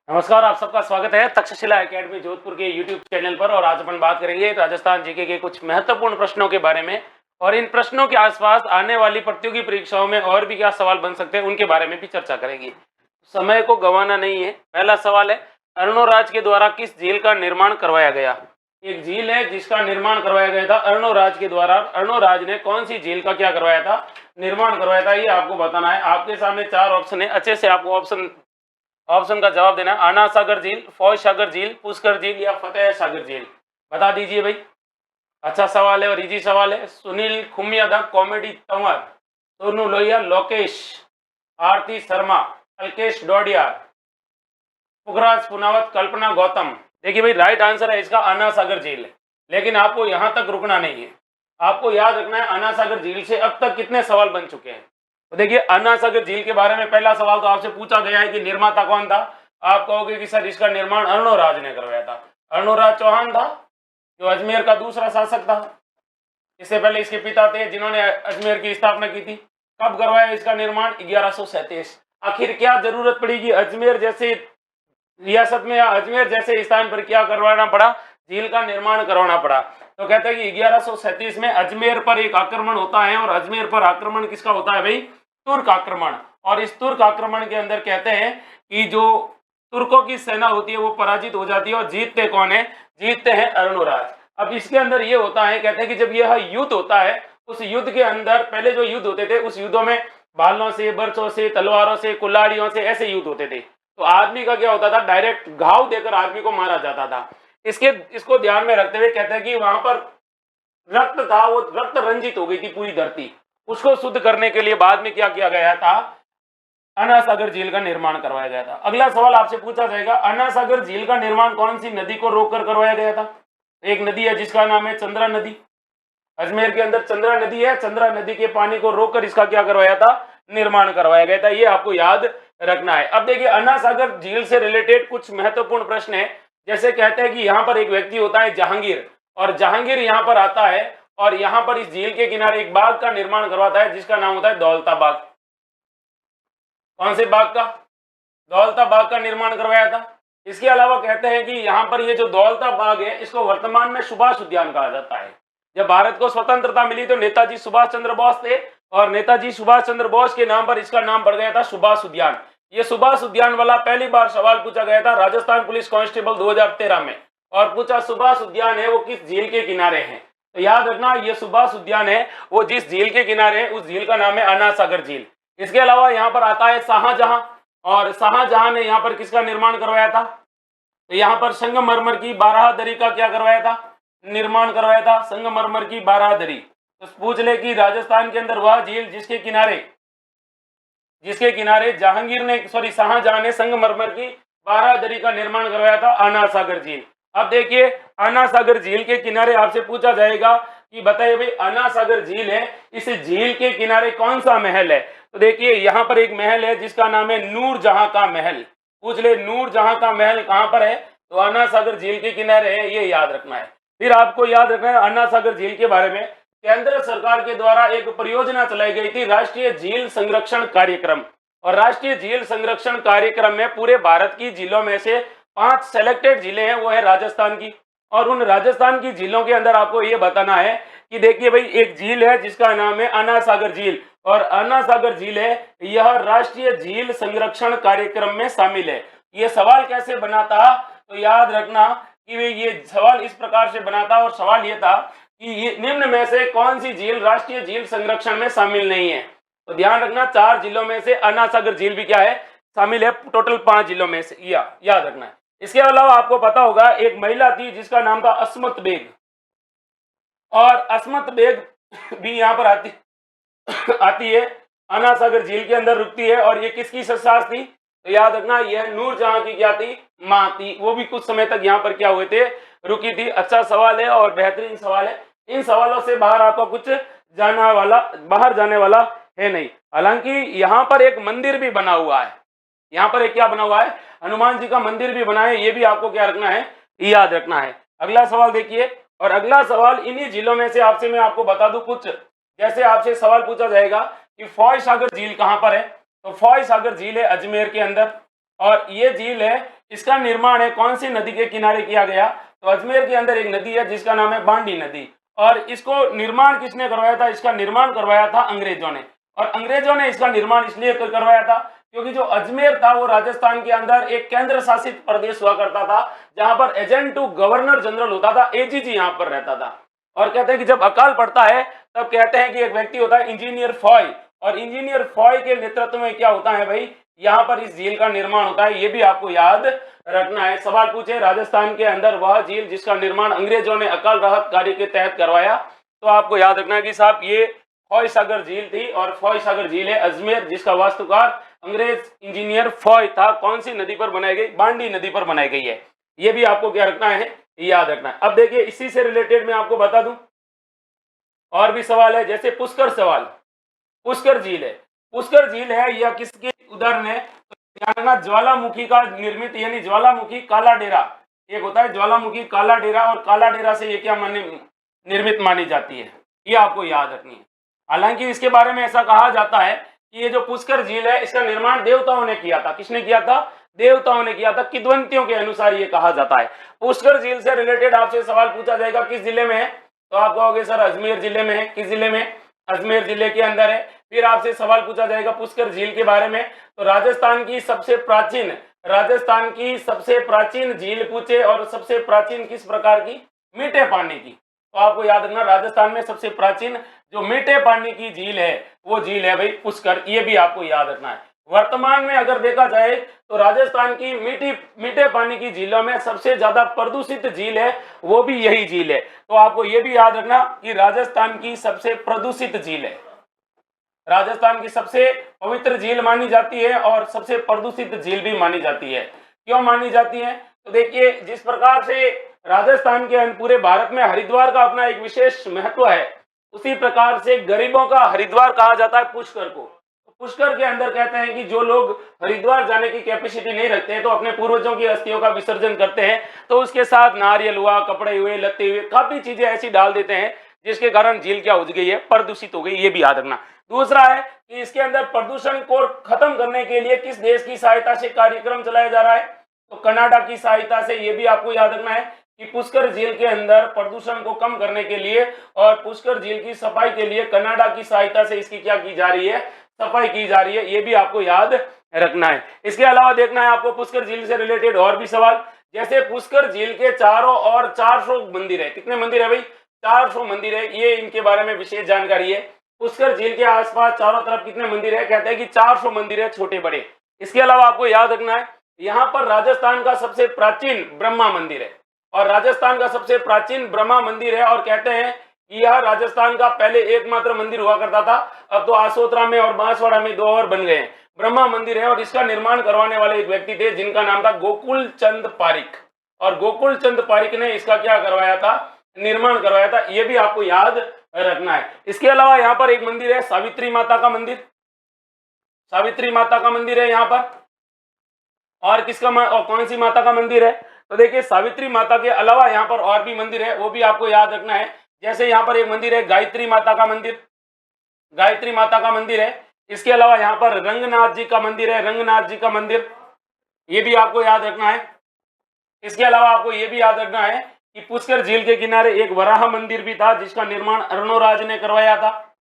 नमस्कार, आप सबका स्वागत है तक्षशिला एकेडमी जोधपुर के यूट्यूब चैनल पर। और आज अपन बात करेंगे राजस्थान जीके के कुछ महत्वपूर्ण प्रश्नों के बारे में और इन प्रश्नों के आसपास आने वाली प्रतियोगी परीक्षाओं में और भी क्या सवाल बन सकते हैं उनके बारे में भी चर्चा करेंगे। समय को गंवाना नहीं है। पहला सवाल है, अर्णोराज के द्वारा किस झील का निर्माण करवाया गया? एक झील है जिसका निर्माण करवाया गया था अर्णोराज के द्वारा। अर्णोराज ने कौन सी झील का क्या करवाया था? निर्माण करवाया था। ये आपको बताना है। आपके सामने चार ऑप्शन है, अच्छे से आपको ऑप्शन का जवाब देना है। आना सागर झील, फौज सागर झील, पुष्कर झील या फतेह सागर झील, बता दीजिए भाई। अच्छा सवाल है और इजी सवाल है। सुनील खुमियादा, कॉमेडी तंवर, सोनू लोहिया, लोकेश, आरती शर्मा, अल्केश डोडिया, पुखराज पुनावत, कल्पना गौतम। देखिए भाई, राइट आंसर है इसका आना सागर झील। लेकिन आपको यहां तक रुकना नहीं है, आपको याद रखना है आना सागर झील से अब तक कितने सवाल बन चुके हैं। तो देखिए, आना सागर झील के बारे में पहला सवाल तो आपसे पूछा गया है कि निर्माता कौन था। आप कहोगे कि सर इसका निर्माण अर्णोराज ने करवाया था। अर्णोराज चौहान था जो अजमेर का दूसरा शासक था। इससे पहले इसके पिता थे जिन्होंने अजमेर की स्थापना की थी। कब करवाया इसका निर्माण? 1137। आखिर क्या जरूरत पड़ी कि अजमेर जैसे रियासत में या अजमेर जैसे स्थान पर क्या करवाना पड़ा? झील का निर्माण करवाना पड़ा। तो कहते हैं कि 1137 में अजमेर पर एक आक्रमण होता है। और अजमेर पर आक्रमण किसका होता है भाई? तुर्क आक्रमण। और इस तुर्क आक्रमण के अंदर कहते हैं कि जो तुर्कों की सेना होती है वो पराजित हो जाती है। और जीतते कौन है? जीतते हैं अर्णोराज। अब इसके अंदर ये होता है, कहते हैं कि जब यह युद्ध होता है, उस युद्ध के अंदर पहले जो युद्ध होते थे उस युद्धों में भालों से, बर्छों से, तलवारों से, कुल्हाड़ियों से ऐसे युद्ध होते थे। तो आदमी का क्या होता था? डायरेक्ट घाव देकर आदमी को मारा जाता था। इसको ध्यान में रखते हुए कहते हैं कि वहां पर रक्त था, वो रक्त रंजित हो गई थी पूरी धरती। उसको शुद्ध करने के लिए बाद में क्या किया गया था? आना सागर झील का निर्माण करवाया गया था। अगला सवाल आपसे पूछा जाएगा, आना सागर झील का निर्माण कौन सी नदी को रोककर करवाया गया था? एक नदी है जिसका नाम है चंद्रा नदी। अजमेर के अंदर चंद्रा नदी है। चंद्रा नदी के पानी को रोककर इसका क्या करवाया था? निर्माण करवाया गया था। ये आपको याद रखना है। अब देखिए, अन्ना सागर झील से रिलेटेड कुछ महत्वपूर्ण प्रश्न है। जैसे कहते हैं कि यहाँ पर एक व्यक्ति होता है जहांगीर, और जहांगीर यहाँ पर आता है और यहाँ पर इस झील के किनारे एक बाग का निर्माण करवाता है जिसका नाम होता है दौलता बाग। कौन से बाग का? दौलता बाग का निर्माण करवाया था। इसके अलावा कहते हैं कि यहाँ पर ये जो दौलता बाग है इसको वर्तमान में सुभाष उद्यान कहा जाता है। जब भारत को स्वतंत्रता मिली तो नेताजी सुभाष चंद्र बोस थे और नेताजी सुभाष चंद्र बोस के नाम पर इसका नाम पड़ गया था सुभाष उद्यान। ये सुभाष उद्यान वाला पहली बार सवाल पूछा गया था राजस्थान पुलिस कांस्टेबल 2013 में। और पूछा सुभाष उद्यान है वो किस झील के किनारे है? तो याद रखना, ये सुभाष उद्यान है वो जिस झील के किनारे है उस झील का नाम है आना सागर झील। इसके अलावा यहाँ पर आता है शाहजहां, और शाहजहां ने यहाँ पर किसका निर्माण करवाया था? तो यहाँ पर संगमरमर की बाराहदरी का क्या करवाया था? निर्माण करवाया था, संगमरमर की बाराहदरी। तो पूछ ले कि राजस्थान के अंदर वह झील जिसके किनारे शाहजहां ने संगमरमर की बाराहदरी का निर्माण करवाया था, आना सागर झील। अब देखिए, आना सागर झील के किनारे आपसे पूछा जाएगा कि बताइए भाई, आना सागर झील है, इस झील के किनारे कौन सा महल है? तो देखिए, यहाँ पर एक महल है जिसका नाम है नूरजहां का महल। पूछ ले, नूरजहां का महल कहां पर है? तो आना सागर झील के किनारे है, ये याद रखना है। फिर आपको याद रखना है आना सागर झील के बारे में, केंद्र सरकार के द्वारा एक परियोजना चलाई गई थी, राष्ट्रीय झील संरक्षण कार्यक्रम। और राष्ट्रीय झील संरक्षण कार्यक्रम में पूरे भारत की झीलों में से 5 सेलेक्टेड झीलें हैं, वो है राजस्थान की। और उन राजस्थान की झीलों के अंदर आपको ये बताना है कि देखिए भाई, एक झील है जिसका नाम है आना सागर झील, और आना सागर झील है यह राष्ट्रीय झील संरक्षण कार्यक्रम में शामिल है। ये सवाल कैसे बना था? तो याद रखना कि ये सवाल इस प्रकार से बना था, और सवाल ये था कि ये निम्न में से कौन सी झील राष्ट्रीय झील संरक्षण में शामिल नहीं है? तो ध्यान रखना, 4 जिलों में से आना सागर झील भी क्या है? शामिल है। टोटल 5 जिलों में से याद रखना है। इसके अलावा आपको पता होगा एक महिला थी जिसका नाम था अस्मत बेग, और अस्मत बेग भी यहाँ पर आती है, आना सागर झील के अंदर रुकती है। और ये किसकी ससास थी? तो याद रखना, यह नूरजहां की क्या थी? मां थी। वो भी कुछ समय तक यहाँ पर क्या हुए थे? रुकी थी। अच्छा सवाल है और बेहतरीन सवाल है। इन सवालों से बाहर आपका कुछ बाहर जाने वाला है नहीं। हालांकि यहाँ पर एक मंदिर भी बना हुआ है। यहाँ पर एक क्या बना हुआ है? हनुमान जी का मंदिर भी बना है। ये भी आपको क्या रखना है? याद रखना है। अगला सवाल देखिए, और अगला सवाल इन्हीं जिलों में से आपसे मैं आपको बता दूं कुछ। जैसे आपसे सवाल पूछा जाएगा कि फौज सागर झील कहां पर है? तो फौज सागर झील है अजमेर के अंदर। और ये झील है, इसका निर्माण है कौन सी नदी के किनारे किया गया? तो अजमेर के अंदर एक नदी है जिसका नाम है बांडी नदी। और इसको निर्माण किसने करवाया था? इसका निर्माण करवाया था अंग्रेजों ने। और अंग्रेजों ने इसका निर्माण इसलिए करवाया था क्योंकि जो अजमेर था वो राजस्थान के अंदर एक केंद्र शासित प्रदेश हुआ करता था, जहां पर एजेंट टू गवर्नर जनरल होता था, एजीजी यहां पर रहता था। और कहते हैं कि जब अकाल पड़ता है तब कहते हैं कि एक व्यक्ति होता है इंजीनियर फॉय, और इंजीनियर फॉय के नेतृत्व में क्या होता है भाई, यहाँ पर इस झील का निर्माण होता है। ये भी आपको याद रखना है। सवाल पूछे राजस्थान के अंदर वह झील जिसका निर्माण अंग्रेजों ने अकाल राहत कार्य के तहत करवाया, तो आपको याद रखना है कि साहब ये फॉय सागर झील थी, और फॉय सागर झील है अजमेर, जिसका वास्तुकार अंग्रेज इंजीनियर फॉय था। कौन सी नदी पर बनाई गई? बांडी नदी पर बनाई गई है। ये भी आपको क्या रखना है, याद रखना है। अब देखिए इसी से रिलेटेड मैं आपको बता दूं, और भी सवाल है, जैसे पुष्कर सवाल, पुष्कर झील है, पुष्कर झील है या किसके उदाहरण है? तो रखना ज्वालामुखी का निर्मित, यानी ज्वालामुखी काला डेरा, एक होता है ज्वालामुखी काला डेरा, और काला डेरा से ये क्या निर्मित मानी जाती है, ये आपको याद रखनी है। हालांकि इसके बारे में ऐसा कहा जाता है कि ये जो पुष्कर झील है इसका निर्माण देवताओं ने किया था। किसने किया था? देवताओं ने किया था, किंवदंतियों के अनुसार ये कहा जाता है। पुष्कर झील से रिलेटेड आपसे सवाल पूछा जाएगा किस जिले में है, तो आप कहोगे सर अजमेर जिले में है। किस जिले में? अजमेर जिले के अंदर है। फिर आपसे सवाल पूछा जाएगा पुष्कर झील के बारे में, तो राजस्थान की सबसे प्राचीन झील पूछे, और सबसे प्राचीन किस प्रकार की? मीठे पानी की। तो आपको याद रखना राजस्थान में सबसे प्राचीन जो मीठे पानी की झील है वो झील है भाई पुष्कर, ये भी आपको याद रखना है। वर्तमान में अगर देखा जाए तो राजस्थान की मीठे पानी की झीलों में सबसे ज्यादा प्रदूषित झील है वो भी यही झील है। तो आपको ये भी याद रखना कि राजस्थान की सबसे प्रदूषित झील है, राजस्थान की सबसे पवित्र झील मानी जाती है और सबसे प्रदूषित झील भी मानी जाती है। क्यों मानी जाती है? तो देखिए जिस प्रकार से राजस्थान के पूरे भारत में हरिद्वार का अपना एक विशेष महत्व है, उसी प्रकार से गरीबों का हरिद्वार कहा जाता है पुष्कर को। पुष्कर के अंदर कहते हैं कि जो लोग हरिद्वार जाने की कैपेसिटी नहीं रखते हैं तो अपने पूर्वजों की अस्थियों का विसर्जन करते हैं, तो उसके साथ नारियल हुआ, कपड़े हुए, लत्ते हुए, काफी चीजें ऐसी डाल देते हैं जिसके कारण झील क्या हो गई है? प्रदूषित हो गई। ये भी याद रखना। दूसरा है कि इसके अंदर प्रदूषण को खत्म करने के लिए किस देश की सहायता से कार्यक्रम चलाया जा रहा है? तो कनाडा की सहायता से। ये भी आपको याद रखना है कि पुष्कर झील के अंदर प्रदूषण को कम करने के लिए और पुष्कर झील की सफाई के लिए कनाडा की सहायता से इसकी क्या की जा रही है? सफाई की जा रही है। ये भी आपको याद रखना है। इसके अलावा देखना है आपको पुष्कर झील से रिलेटेड और भी सवाल, जैसे पुष्कर झील के चारों ओर 400 मंदिर है। कितने मंदिर है भाई? 400 मंदिर है। ये इनके बारे में विशेष जानकारी है। पुष्कर झील के आसपास चारों तरफ कितने मंदिर है? कहते हैं कि 400 मंदिर है, छोटे बड़े। इसके अलावा आपको याद रखना है यहाँ पर राजस्थान का सबसे प्राचीन ब्रह्मा मंदिर है, और राजस्थान का सबसे प्राचीन ब्रह्मा मंदिर है, और कहते हैं कि यह राजस्थान का पहले एकमात्र मंदिर हुआ करता था। अब तो आसोतरा में और बांसवाड़ा में 2 और बन गए हैं। ब्रह्मा मंदिर है और इसका निर्माण करवाने वाले एक व्यक्ति थे जिनका नाम था गोकुल चंद पारिक, और गोकुल चंद पारिक ने इसका क्या करवाया था? निर्माण करवाया था। ये भी आपको याद रखना है। इसके अलावा यहाँ पर एक मंदिर है सावित्री माता का मंदिर, सावित्री माता का मंदिर है यहाँ पर। और किसका और कौन सी माता का मंदिर है? तो देखिए सावित्री माता के अलावा यहाँ पर और भी मंदिर है, वो भी आपको याद रखना है। जैसे यहाँ पर एक मंदिर है गायत्री माता का मंदिर, गायत्री माता का मंदिर है। इसके अलावा यहाँ पर रंगनाथ जी का मंदिर है, रंगनाथ जी का मंदिर, ये भी आपको याद रखना है। इसके अलावा आपको ये भी याद रखना है कि पुष्कर झील के किनारे एक वराह मंदिर भी था जिसका निर्माण अर्णोराज ने करवाया था।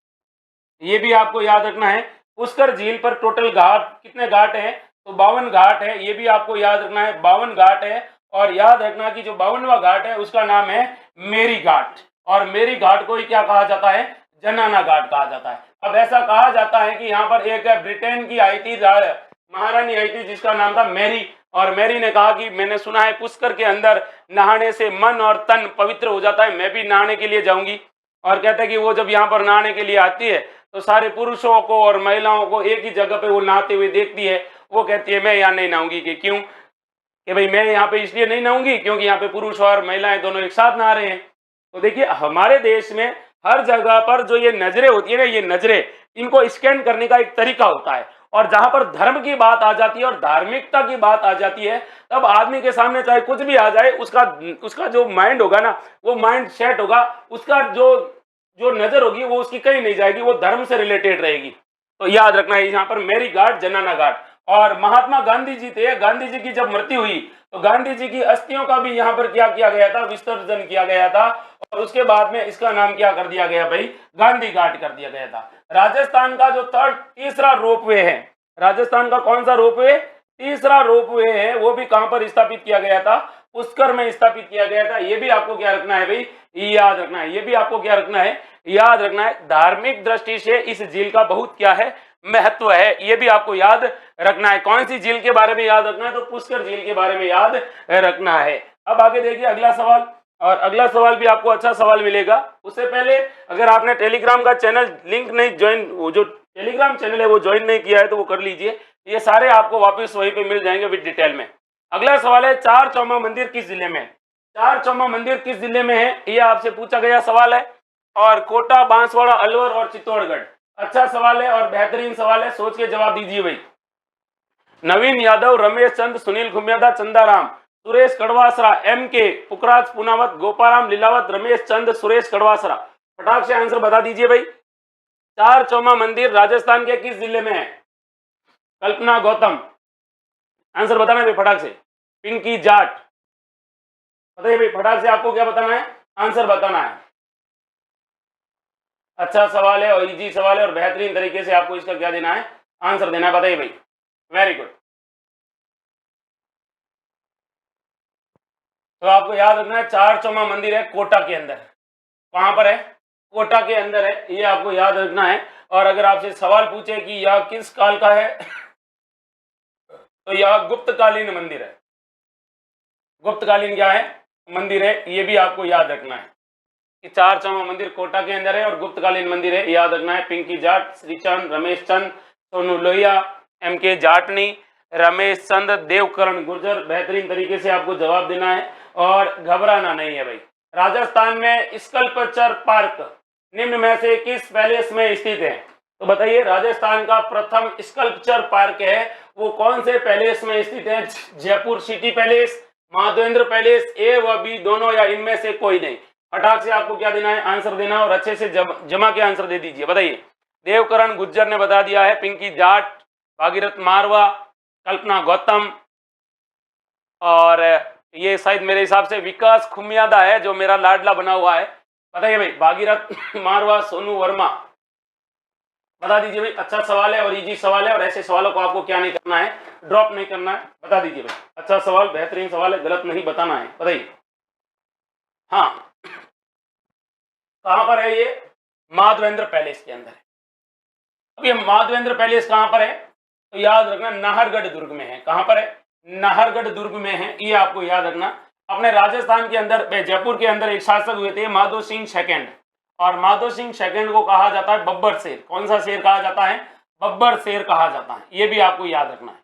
ये भी आपको याद रखना है। पुष्कर झील पर टोटल घाट कितने घाट हैं? तो 52 घाट है। ये भी आपको याद रखना है, 52 घाट है। और याद रखना कि जो 52वां घाट है उसका नाम है मेरी घाट, और मेरी घाट को ही क्या कहा जाता है? जनाना घाट कहा जाता है। अब ऐसा कहा जाता है कि यहाँ पर एक ब्रिटेन की आई थी, महारानी आई थी जिसका नाम था मैरी, और मैरी ने कहा कि मैंने सुना है पुष्कर के अंदर नहाने से मन और तन पवित्र हो जाता है, मैं भी नहाने के लिए जाऊंगी। और कहते हैं कि वो जब यहाँ पर नहाने के लिए आती है तो सारे पुरुषों को और महिलाओं को एक ही जगह पे वो नहाते हुए देखती है। वो कहती है मैं यहाँ नहीं नहाऊंगी। कि क्यों? कि भाई मैं यहाँ पे इसलिए नहीं नहाऊंगी क्योंकि यहाँ पे पुरुष और महिलाएं दोनों एक साथ नहा रहे हैं। तो देखिए हमारे देश में हर जगह पर जो ये नजरें होती है ना, ये नजरें, इनको स्कैन करने का एक तरीका होता है। और जहां पर धर्म की बात आ जाती है और धार्मिकता की बात आ जाती है, तब आदमी के सामने चाहे कुछ भी आ जाए, उसका जो माइंड होगा ना, वो माइंड सेट होगा, उसका जो नजर होगी वो उसकी कहीं नहीं जाएगी, वो धर्म से रिलेटेड रहेगी। तो याद रखना है यहाँ पर मेरी घाट, जनाना घाट। और महात्मा गांधी जी थे, गांधी जी की जब मृत्यु हुई तो गांधी जी की अस्थियों का भी यहाँ पर क्या किया गया था, विसर्जन किया गया था, और उसके बाद में इसका नाम क्या कर दिया गया भाई, गांधी घाट कर दिया गया था। राजस्थान का जो तीसरा रोपवे है, राजस्थान का कौन सा रोपवे, तीसरा रोपवे है, वो भी कहां पर स्थापित किया गया था, पुष्कर में स्थापित किया गया था। ये भी आपको क्या रखना है भाई, याद रखना है, ये भी आपको क्या रखना है, याद रखना है। धार्मिक दृष्टि से इस झील का बहुत क्या है, महत्व है, ये भी आपको याद रखना है। कौन सी झील के बारे में याद रखना है, तो पुष्कर झील के बारे में याद रखना है। अब आगे देखिए अगला सवाल, और अगला सवाल भी आपको अच्छा सवाल मिलेगा। उससे पहले अगर आपने टेलीग्राम का चैनल लिंक नहीं ज्वाइन, वो जो टेलीग्राम चैनल है वो ज्वाइन नहीं किया है तो वो कर लीजिए, ये सारे आपको वापस वहीं पे मिल जाएंगे विद डिटेल में। अगला सवाल है, चार चौमा मंदिर किस जिले में, चार चौमा मंदिर किस जिले में है, ये आपसे पूछा गया सवाल है। और कोटा, बांसवाड़ा, अलवर और चित्तौड़गढ़, अच्छा सवाल है और बेहतरीन सवाल है, सोच के जवाब दीजिए भाई। नवीन यादव, रमेश चंद, सुनील घुमियादा, चंदाराम, सुरेश कड़वासरा, एम के, पुखराज पुनावत, गोपाराम लीलावत, रमेश चंद, सुरेश कड़वासरा, फटाक से आंसर बता दीजिए भाई। चार चौमा मंदिर राजस्थान के किस जिले में है, कल्पना गौतम, आंसर बताना है भाई फटाक से। पिंकी जाट, बताइए भाई फटाक से, आपको क्या बताना है, आंसर बताना है। अच्छा सवाल है और इजी सवाल है और बेहतरीन तरीके से आपको इसका क्या देना है, आंसर देना है, बताइए भाई, वेरी गुड। तो आपको याद रखना है, चार चौमा मंदिर है कोटा के अंदर, कहां पर है, कोटा के अंदर है, ये आपको याद रखना है। और अगर आपसे सवाल पूछे कि यह किस काल का है तो यह गुप्तकालीन मंदिर है, गुप्तकालीन क्या है, मंदिर है, ये भी आपको याद रखना है कि चार चौमा मंदिर कोटा के अंदर है और गुप्तकालीन मंदिर है, याद रखना है। पिंकी जाट, श्रीचंद, रमेश चंद, सोनू लोहिया, एम के जाटनी, रमेश चंद, देवकरण गुर्जर, बेहतरीन तरीके से आपको जवाब देना है और घबराना नहीं है भाई। राजस्थान में स्कल्पचर पार्क निम्न में से किस पैलेस में स्थित है, तो बताइए राजस्थान का प्रथम स्कल्पचर पार्क है वो कौन से पैलेस में स्थित है, Jaipur city palace, Madhavendra palace, A व बी दोनों या इनमें से कोई नहीं। फटाक से आपको क्या देना है, आंसर देना और अच्छे से जमा के आंसर दे दीजिए। बताइए, देवकरण गुज्जर ने बता दिया है, पिंकी जाट, भागीरथ मारवा, कल्पना गौतम, और ये शायद मेरे हिसाब से विकास खुमियादा है जो मेरा लाडला बना हुआ है। बताइए भाई, भागीरथ मारवा, सोनू वर्मा, बता दीजिए भाई। अच्छा सवाल है और इजी सवाल है और ऐसे सवालों को आपको क्या नहीं करना है, ड्रॉप नहीं करना है, बता दीजिए भाई। अच्छा सवाल, बेहतरीन सवाल है, गलत नहीं बताना है, बताइए। हाँ, कहां पर है ये, माधवेंद्र पैलेस के अंदर है। अब ये माधवेंद्र पैलेस कहां पर है, तो याद रखना नाहरगढ़ दुर्ग में है। कहां पर है, नाहरगढ़ दुर्ग में है, ये आपको याद रखना। अपने राजस्थान के अंदर, जयपुर के अंदर एक शासक हुए थे माधो सिंह सेकंड, और माधो सिंह सेकंड को कहा जाता है बब्बर शेर। कौन सा शेर कहा जाता है, बब्बर शेर कहा जाता है, ये भी आपको याद रखना है।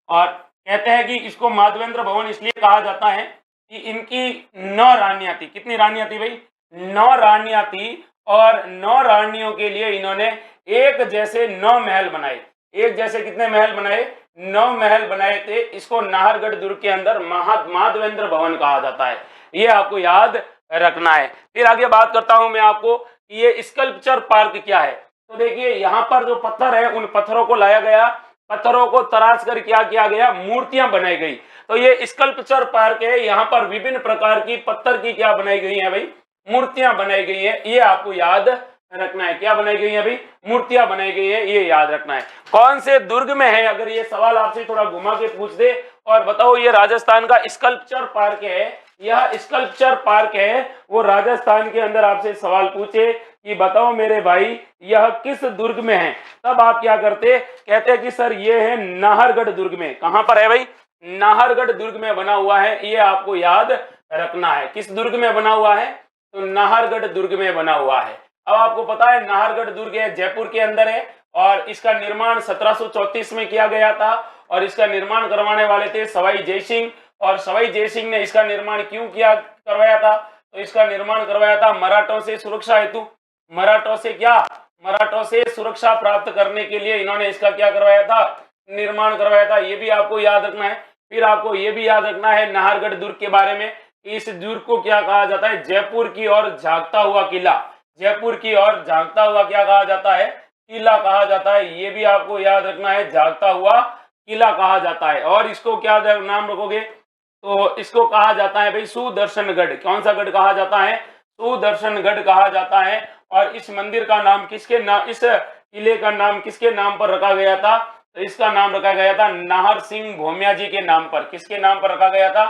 और कहते हैं कि इसको माधवेंद्र भवन इसलिए कहा जाता है कि इनकी 9 रानियां थी। कितनी रानियां थी भाई, 9 रानियां थी, और 9 रानियों के लिए इन्होंने एक जैसे 9 महल बनाए। एक जैसे कितने महल बनाए, 9 महल बनाए थे। इसको नाहरगढ़ दुर्ग के अंदर माधवेंद्र भवन कहा जाता है, ये आपको याद रखना है। फिर आगे बात करता हूं मैं आपको कि ये स्कल्पचर पार्क क्या है। तो देखिए, यहाँ पर जो पत्थर है उन पत्थरों को लाया गया, पत्थरों को तराश कर क्या किया गया, मूर्तियां बनाई गई। तो ये स्कल्पचर पार्क है, यहाँ पर विभिन्न प्रकार की पत्थर की क्या बनाई गई है भाई, मूर्तियां बनाई गई है, ये आपको याद रखना है। क्या बनाई गई है भाई, मूर्तियां बनाई गई है, ये याद रखना है। कौन से दुर्ग में है, अगर ये सवाल आपसे थोड़ा घुमा के पूछ दे और बताओ ये राजस्थान का स्कल्पचर पार्क है, यह स्कल्पचर पार्क है, वो राजस्थान के अंदर आपसे सवाल पूछे कि बताओ मेरे भाई यह किस दुर्ग में है, तब आप क्या करते, कहते हैं कि सर ये है नाहरगढ़ दुर्ग में। कहां पर है भाई, नाहरगढ़ दुर्ग में बना हुआ है, ये आपको याद रखना है। किस दुर्ग में बना हुआ है, तो नाहरगढ़ दुर्ग में बना हुआ है। अब आपको पता है नाहरगढ़ दुर्ग है, जयपुर के अंदर है, और इसका निर्माण 1734 में किया गया था, और इसका निर्माण करवाने वाले थे सवाई जयसिंह। और सवाई जयसिंह ने इसका निर्माण क्यों किया, करवाया था, तो इसका निर्माण करवाया था मराठों से सुरक्षा हेतु। मराठों से क्या, मराठों से सुरक्षा प्राप्त करने के लिए इन्होंने इसका क्या करवाया था, निर्माण करवाया था, ये भी आपको याद रखना है। फिर आपको ये भी याद रखना है नाहरगढ़ दुर्ग के बारे में, इस दुर्ग को क्या कहा जाता है, जयपुर की ओर झांकता हुआ किला। जयपुर की ओर झांकता हुआ क्या कहा जाता है, किला कहा जाता है, ये भी आपको याद रखना है, झांकता हुआ किला कहा जाता है। और इसको क्या नाम रखोगे, तो इसको कहा जाता है भाई सुदर्शनगढ़। कौन सा गढ़ कहा जाता है, सुदर्शनगढ़ कहा जाता है। और इस मंदिर का नाम किसके नाम, इस किले का नाम किसके नाम पर रखा गया था, तो इसका नाम रखा गया था नाहर सिंह भोमिया जी के नाम पर। किसके नाम पर रखा गया था,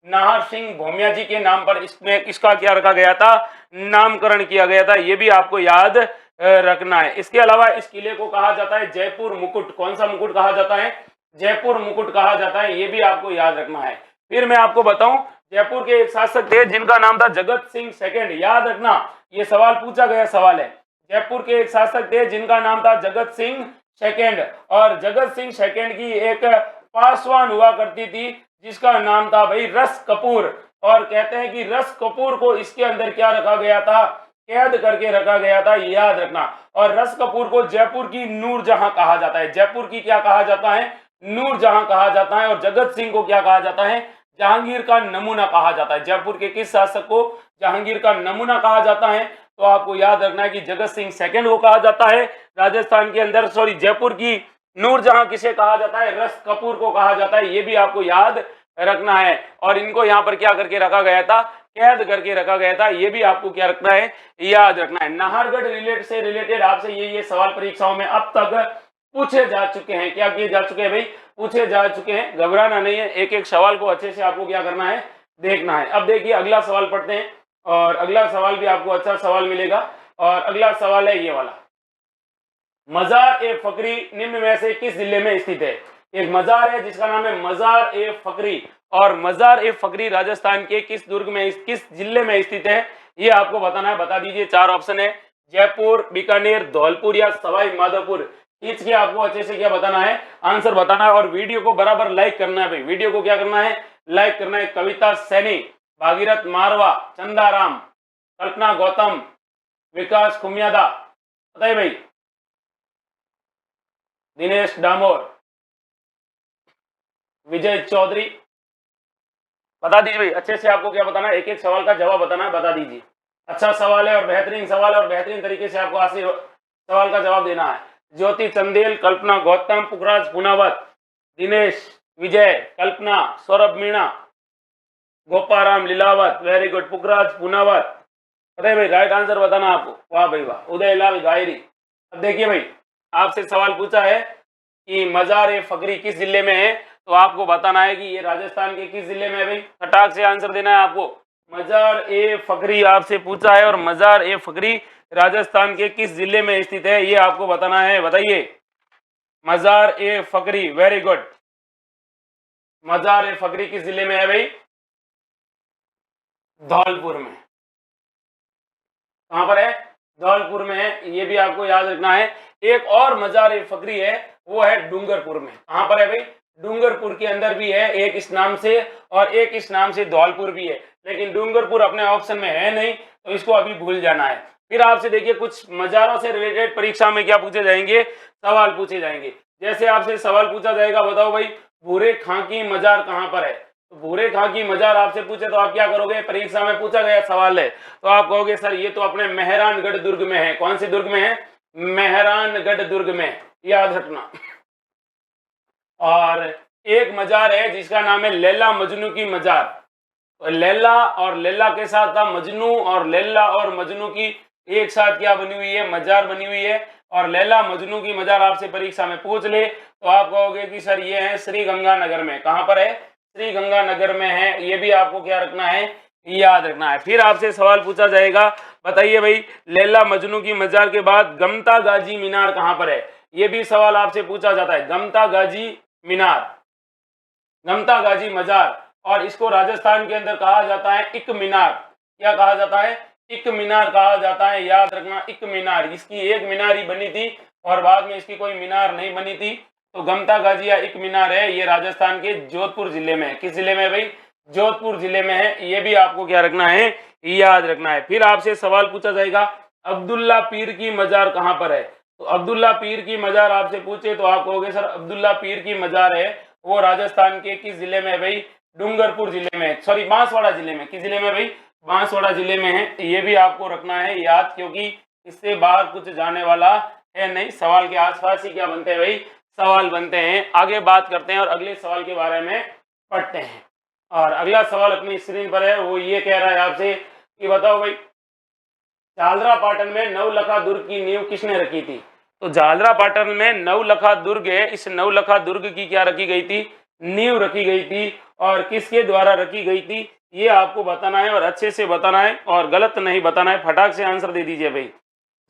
नाहर सिंह भोमिया जी के नाम पर इसमें इसका क्या रखा गया था, नामकरण किया गया था। ये भी आपको याद रखना है। इसके अलावा इस किले को कहा जाता है जयपुर मुकुट। कौन सा मुकुट कहा जाता है, जयपुर मुकुट कहा जाता है। ये भी आपको याद रखना है। फिर मैं आपको बताऊं, जयपुर के एक शासक थे जिनका नाम था जगत सिंह सेकंड। याद रखना, ये सवाल पूछा गया सवाल है। जयपुर के एक शासक थे जिनका नाम था जगत सिंह सेकंड। और जगत सिंह सेकंड की एक पासवान हुआ करती थी जिसका नाम था भाई रस कपूर। और कहते हैं कि रस कपूर को इसके अंदर क्या रखा गया था, कैद करके रखा गया था, याद रखना। और रस कपूर को जयपुर की नूरजहां कहा जाता है। जयपुर की क्या कहा जाता है, नूरजहां कहा जाता है। और जगत सिंह को क्या कहा जाता है, जहांगीर का नमूना कहा जाता है। जयपुर के किस शासक को जहांगीर का नमूना कहा जाता है, तो आपको याद रखना है कि जगत सिंह सेकंड को कहा जाता है। राजस्थान के अंदर जयपुर की नूरजहां किसे कहा जाता है, रस कपूर को कहा जाता है। ये भी आपको याद रखना है। और इनको यहाँ पर क्या करके रखा गया था, कैद करके रखा गया था। ये भी आपको क्या रखना है, याद रखना है। नाहरगढ़ रिलेटेड आपसे ये सवाल परीक्षाओं में अब तक पूछे जा चुके हैं। क्या किए जा चुके हैं भाई, पूछे जा चुके हैं। घबराना नहीं है, एक एक सवाल को अच्छे से आपको क्या करना है, देखना है। अब देखिए अगला सवाल पढ़ते हैं और अगला सवाल भी आपको अच्छा सवाल मिलेगा। और अगला सवाल है ये वाला, मजार ए फकरी निम्न में से किस जिले में स्थित है। एक मजार है जिसका नाम है मजार ए फकरी। और मजार ए फकरी राजस्थान के किस दुर्ग में, किस जिले में स्थित है, ये आपको बताना है। बता दीजिए। 4 ऑप्शन है, जयपुर, बीकानेर, धौलपुर या सवाई माधोपुर। इसके आपको अच्छे से क्या बताना है, आंसर बताना है। और वीडियो को बराबर लाइक करना है भाई, वीडियो को क्या करना है, लाइक करना है। कविता सैनी, भागीरथ मारवा, चंदा राम, कल्पना गौतम, विकास खुमियादा, बताइए भाई, दिनेश डामोर, विजय चौधरी, बता दीजिए भाई। अच्छे से आपको क्या बताना है, एक एक सवाल का जवाब बताना है, बता दीजिए। अच्छा सवाल है और बेहतरीन सवाल है और बेहतरीन तरीके से आपको सवाल का जवाब देना है। ज्योति चंदेल, कल्पना गौतम, पुखराज पुनावत, दिनेश, विजय, कल्पना, सौरभ मीणा, गोपाराम लीलावत, वेरी गुड, पुखराज पुनावत। अरे भाई राइट आंसर बताना आपको, वाह भाई वाह। उदयलाल गायरी। अब देखिए भाई, आपसे सवाल पूछा है कि मजार ए फकरी किस जिले में है, तो आपको बताना है कि ये राजस्थान के किस जिले में है भाई। फटाक से आंसर देना है आपको। मजार ए फकरी आपसे पूछा है और मजार ए फकरी राजस्थान के किस जिले में स्थित है, ये आपको बताना है। बताइए, मजार ए फकरी, वेरी गुड। मजार ए फकरी किस जिले में है भाई, धौलपुर में। कहां पर है, धौलपुर में है। ये भी आपको याद रखना है। एक और मजार ए फकरी है, वो है डूंगरपुर में। कहां पर है भाई, डूंगरपुर के अंदर भी है, एक इस नाम से और एक इस नाम से धौलपुर भी है। लेकिन डूंगरपुर अपने ऑप्शन में है नहीं, तो इसको अभी भूल जाना है। फिर आपसे देखिए कुछ मजारों से रिलेटेड परीक्षा में क्या पूछे जाएंगे, सवाल पूछे जाएंगे। जैसे आपसे सवाल पूछा जाएगा, बताओ भाई भूरे खां की मजार कहां पर है। तो भूरे खां की मजार आपसे पूछे तो आप क्या करोगे, परीक्षा में पूछा गया सवाल है, तो आप कहोगे सर ये तो अपने मेहरानगढ़ दुर्ग में है। कौन से दुर्ग में है, मेहरानगढ़ दुर्ग में, याद रखना। और एक मजार है जिसका नाम है लैला मजनू की मजार। तो लैला और लैला के साथ था मजनू, और लैला और मजनू की एक साथ क्या बनी हुई है, मजार बनी हुई है। और लैला मजनू की मजार आपसे परीक्षा में पूछ ले तो आप कहोगे कि सर ये है श्री गंगानगर में। कहां पर है, श्री गंगानगर में है। ये भी आपको क्या रखना है, याद रखना है। फिर आपसे सवाल पूछा जाएगा, बताइए भाई लैला मजनू की मजार के बाद गमता गाजी मीनार कहां पर है। ये भी सवाल आपसे पूछा जाता है, गमता गाजी मीनार, गमता गाजी मजार। और इसको राजस्थान के अंदर कहा जाता है इक मीनार। क्या कहा जाता है, इक मीनार कहा जाता है, याद रखना, इक मीनार। इसकी एक मीनार ही बनी थी और बाद में इसकी कोई मीनार नहीं बनी थी। तो गमता गाजी या इक मीनार है, ये राजस्थान के जोधपुर जिले में है। किस जिले में भाई, जोधपुर जिले में है। ये भी आपको क्या रखना है, याद रखना है। फिर आपसे सवाल पूछा जाएगा अब्दुल्ला पीर की मजार कहां पर है। तो अब्दुल्ला पीर की मजार आपसे पूछे तो आप कहोगे सर अब्दुल्ला पीर की मजार है वो राजस्थान के किस जिले में है भाई, डूंगरपुर जिले में, सॉरी बांसवाड़ा जिले में। किस जिले में भाई, बांसवाड़ा जिले में है। ये भी आपको रखना है याद, क्योंकि इससे बाहर कुछ जाने वाला है नहीं। सवाल के आसपास ही क्या बनते हैं भाई, सवाल बनते हैं। आगे बात करते हैं और अगले सवाल के बारे में पढ़ते हैं। और अगला सवाल अपनी स्क्रीन पर है, वो ये कह रहा है आपसे कि बताओ भाई, झालरापाटन में नवलखा दुर्ग की नींव किसने रखी थी? तो झालरापाटन में नवलखा दुर्ग है, इस नवलखा दुर्ग की क्या रखी गई थी? नींव रखी गई थी। और किसके द्वारा रखी गई थी ये आपको बताना है और अच्छे से बताना है और गलत नहीं बताना है। फटाक से आंसर दे दीजिए भाई।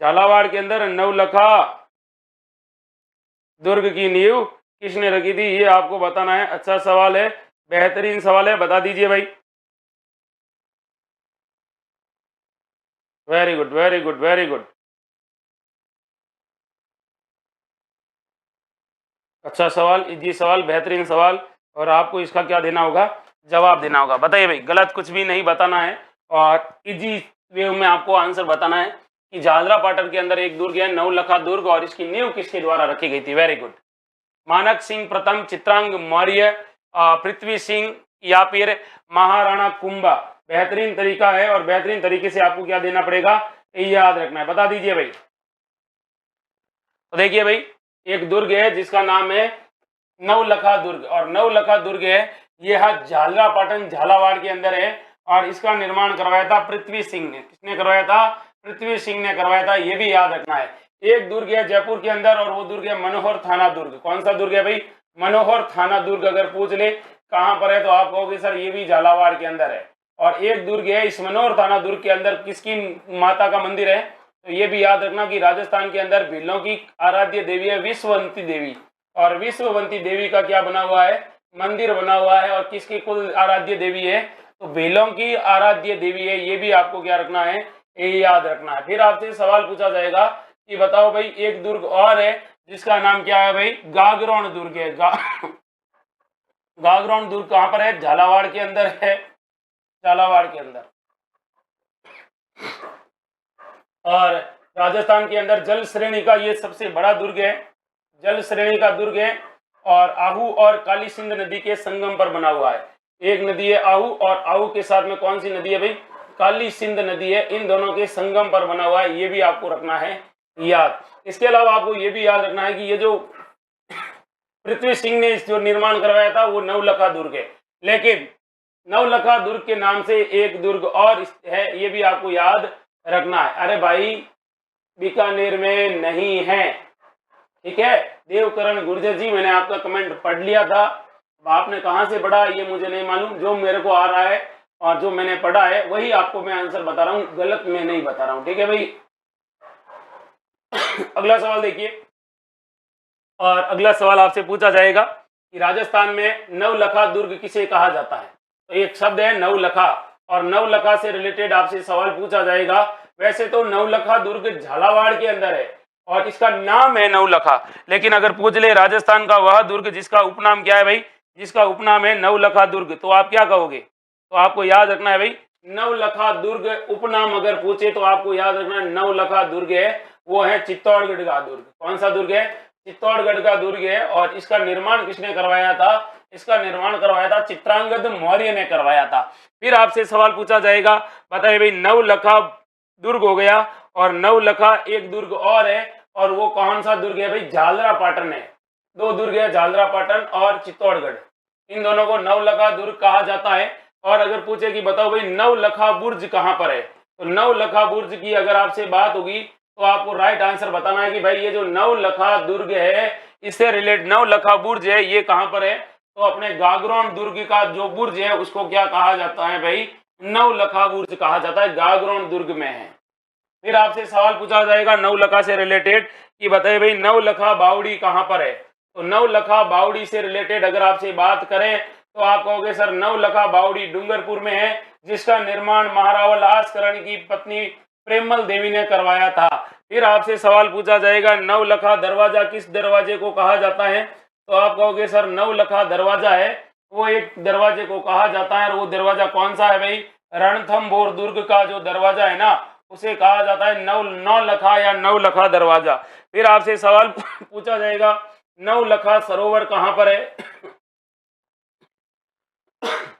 झालावाड़ के अंदर नवलखा दुर्ग की नींव किसने रखी थी ये आपको बताना है। अच्छा सवाल है, बेहतरीन सवाल है, बता दीजिए भाई। Very good very good very good. अच्छा सवाल, इजी सवाल, बेहतरीन सवाल। और आपको इसका क्या देना होगा? जवाब देना होगा। बताइए भाई, गलत कुछ भी नहीं बताना है और इजी वे में आपको आंसर बताना है कि झालरापाटन के अंदर एक दुर्ग है नवलखा दुर्ग और इसकी नींव किसके द्वारा रखी गई थी? Very good. मानक सिंह प्रथम, चित्रांग मौर्य, पृथ्वी सिंह या फिर महाराणा कुंभा। बेहतरीन तरीका है और बेहतरीन तरीके से आपको क्या देना पड़ेगा ये याद रखना है। बता दीजिए भाई। तो देखिए भाई, एक दुर्ग है जिसका नाम है नवलखा दुर्ग और नवलखा दुर्ग है यह झालरापाटन झालावाड़ के अंदर है और इसका निर्माण करवाया था पृथ्वी सिंह ने। किसने करवाया था? पृथ्वी सिंह ने करवाया था, ये भी याद रखना है। एक दुर्ग है जयपुर के अंदर और वो दुर्ग है मनोहर थाना दुर्ग। कौन सा दुर्ग है भाई? मनोहर थाना दुर्ग। अगर पूछ ले कहां पर है तो आप कहोगे सर ये भी झालावाड़ के अंदर है। और एक दुर्ग है इस मनोहर थाना दुर्ग के अंदर किसकी माता का मंदिर है? तो ये भी याद रखना कि राजस्थान के अंदर भीलों की आराध्य देवी है विश्ववंती देवी। और विश्ववंती देवी का क्या बना हुआ है? मंदिर बना हुआ है। और किसकी कुल आराध्य देवी है? तो भीलों की आराध्य देवी है। ये भी आपको क्या रखना है? ये याद रखना है। फिर आपसे सवाल पूछा जाएगा कि बताओ भाई, एक दुर्ग और है जिसका नाम क्या है भाई? गागरोन दुर्ग है। गागरोन दुर्ग कहां पर है? झालावाड़ के अंदर है। झालावाड़ के अंदर। और राजस्थान के अंदर जल श्रेणी का ये सबसे बड़ा दुर्ग है, जल श्रेणी का दुर्ग है और आहू और काली सिंध नदी के संगम पर बना हुआ है। एक नदी है आहू और आहू के साथ में कौन सी नदी है भाई? काली सिंध नदी है। इन दोनों के संगम पर बना हुआ है, ये भी आपको रखना है याद। इसके अलावा आपको ये भी याद रखना है कि ये जो पृथ्वी सिंह ने जो निर्माण करवाया था वो नवलखा दुर्ग है, लेकिन नवलखा दुर्ग के नाम से एक दुर्ग और है, ये भी आपको याद रखना है। अरे भाई, बीकानेर में नहीं है, ठीक है। देवकरण गुर्जर जी, मैंने आपका कमेंट पढ़ लिया था। आपने कहां से पढ़ा ये मुझे नहीं मालूम, जो मेरे को आ रहा है और जो मैंने पढ़ा है वही आपको मैं आंसर बता रहा हूं, गलत मैं नहीं बता रहा हूं, ठीक है भाई। अगला सवाल देखिए, और अगला सवाल आपसे पूछा जाएगा कि राजस्थान में नवलखा दुर्ग किसे कहा जाता है? तो एक शब्द है नवलखा और नवलखा से रिलेटेड आपसे सवाल पूछा जाएगा। वैसे तो नवलखा दुर्ग झालावाड़ के अंदर है और इसका नाम है नवलखा, लेकिन अगर पूछ ले राजस्थान का वह दुर्ग जिसका उपनाम क्या है भाई? जिसका उपनाम है नवलखा दुर्ग, तो आप क्या कहोगे? तो आपको याद रखना है भाई, नवलखा दुर्ग उपनाम अगर पूछे तो आपको याद रखना है नवलखा दुर्ग है वो है चित्तौड़गढ़ का दुर्ग। कौन सा दुर्ग है? चित्तौड़गढ़ का दुर्ग है। और इसका निर्माण किसने करवाया था? इसका निर्माण करवाया था चित्रांगद मौर्य ने करवाया था। फिर आपसे सवाल पूछा जाएगा, बताइए भाई, नवलखा दुर्ग हो गया और नवलखा एक दुर्ग और है, और वो कौन सा दुर्ग है भाई? झालरापाटन है। दो दुर्ग है, झालरापाटन और चित्तौड़गढ़। इन दोनों को नवलखा दुर्ग कहा जाता है। और अगर पूछे कि बताओ भाई नवलखा बुर्ज कहां पर है, तो नवलखा बुर्ज की अगर आपसे बात होगी तो आपको राइट आंसर बताना है कि भाई ये जो नवलखा दुर्ग है इससे रिलेटेड नवलखा बुर्ज है ये कहां पर है? तो अपने गागरोन दुर्ग का जो बुर्ज है उसको क्या कहा जाता है भाई? नवलखा बुर्ज कहा जाता है, गागरोन दुर्ग में है। फिर आपसे सवाल पूछा जाएगा नवलखा से रिलेटेड कि बताइए भाई नवलखा बावड़ी कहां पर है? तो नवलखा बावड़ी से रिलेटेड अगर आपसे बात करें तो आप कहोगे सर नवलखा बावड़ी डूंगरपुर में है, जिसका निर्माण महारावल आसकरण की पत्नी प्रेमल देवी ने करवाया था। फिर आपसे सवाल पूछा जाएगा नवलखा दरवाजा किस दरवाजे को कहा जाता है? तो आप कहोगे सर नवलखा दरवाजा है वो एक दरवाजे को कहा जाता है, और वो दरवाजा कौन सा है भाई? रणथंभौर दुर्ग का जो दरवाजा है ना उसे कहा जाता है नवलखा या नवलखा दरवाजा। फिर आपसे सवाल पूछा जाएगा नवलखा सरोवर कहां पर है?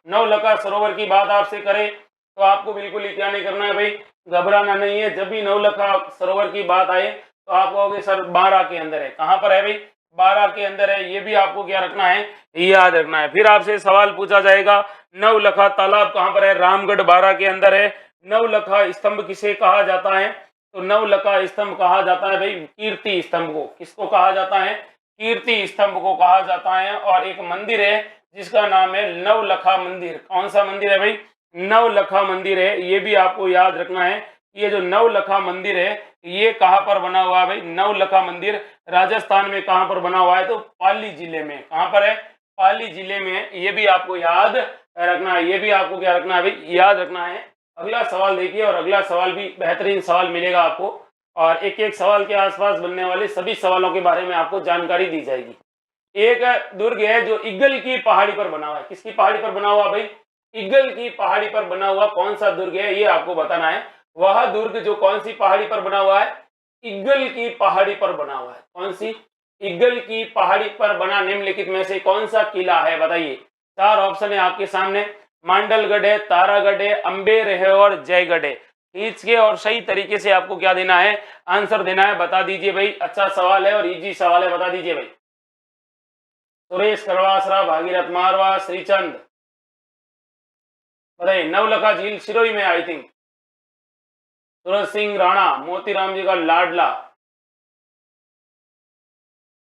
नवलखा सरोवर की बात आपसे करें तो आपको बिल्कुल ही क्या नहीं करना है भाई, घबराना नहीं है। जब भी नवलखा सरोवर की बात आए तो आप कहोगे सर बारा के अंदर है। कहां पर है भाई? 12 के अंदर है, ये भी आपको क्या रखना है, याद रखना है। फिर आपसे सवाल पूछा जाएगा नवलखा तालाब कहाँ पर है, रामगढ़ 12 के अंदर है। नवलखा स्तंभ किसे कहा जाता है, तो नवलखा स्तंभ कहा जाता है भाई कीर्ति स्तंभ को। किसको कहा जाता है, कीर्ति स्तंभ को कहा जाता है। और एक मंदिर है जिसका नाम है नवलखा मंदिर। कौन सा मंदिर है भाई, नवलखा मंदिर है। ये भी आपको याद रखना है। ये जो नवलखा मंदिर है ये कहाँ पर बना हुआ है भाई, नवलखा मंदिर राजस्थान में कहाँ पर बना हुआ है, तो पाली जिले में। कहाँ पर है, पाली जिले में। ये भी आपको याद रखना है, ये भी आपको क्या रखना है भाई, याद रखना है। अगला सवाल देखिए, और अगला सवाल भी बेहतरीन सवाल मिलेगा आपको, और एक एक सवाल के आसपास बनने वाले सभी सवालों के बारे में आपको जानकारी दी जाएगी। एक दुर्ग है जो इगल की पहाड़ी पर बना हुआ है। किसकी पहाड़ी पर बना हुआ भाई, इगल की पहाड़ी पर बना हुआ कौन सा दुर्ग है, ये आपको बताना है। वह दुर्ग जो कौन सी पहाड़ी पर बना हुआ है, इगल की पहाड़ी पर बना हुआ है। कौन सी, इगल की पहाड़ी पर बना निम्नलिखित में से कौन सा किला है, बताइए। 4 ऑप्शन है आपके सामने, मांडलगढ़ है, तारागढ़ है, अम्बेर है और जयगढ़ है। खींच के और सही तरीके से आपको क्या देना है, आंसर देना है। बता दीजिए भाई, अच्छा सवाल है और इजी सवाल है, बता दीजिए भाई। सुरेश करवासरा, भागीरथ मारवा, श्रीचंद, बताइए। नवलखा झील सिरोही में आई थिंक। सूरज सिंह राणा, मोतीराम जी का लाडला,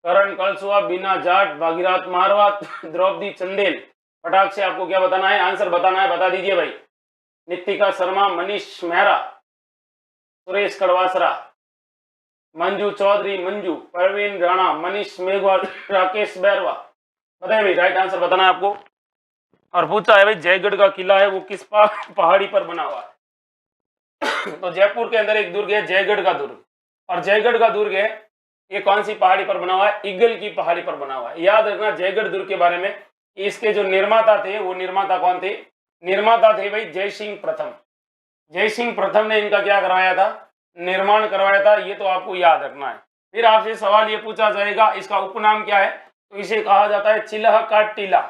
करण कलसुआ, बीना जाट, भागीरथ मारवा, द्रौपदी चंदेल। फटाक से आपको क्या बताना है, आंसर बताना है, बता दीजिए भाई। नितिका शर्मा, मनीष मेहरा, सुरेश कड़वासरा, मंजू चौधरी मंजू, परवीन राणा, मनीष मेघवाल, राकेश बैरवा। बताइए भाई, राइट आंसर बताना है आपको। और पूछा है भाई जयगढ़ का किला है वो किस पहाड़ी पर बना हुआ है। तो जयपुर के अंदर एक दुर्ग है जयगढ़ का दुर्ग, और जयगढ़ का दुर्ग है ये कौन सी पहाड़ी पर बना हुआ है, ईगल की पहाड़ी पर बना हुआ है। याद रखना जयगढ़ दुर्ग के बारे में, इसके जो निर्माता थे वो निर्माता कौन थे, निर्माता थे भाई जय सिंह प्रथम। जय सिंह प्रथम ने इनका क्या करवाया था, निर्माण करवाया था। ये तो आपको याद रखना है। फिर आपसे सवाल ये पूछा जाएगा इसका उपनाम क्या है, तो इसे कहा जाता है चिल्ह का टीला।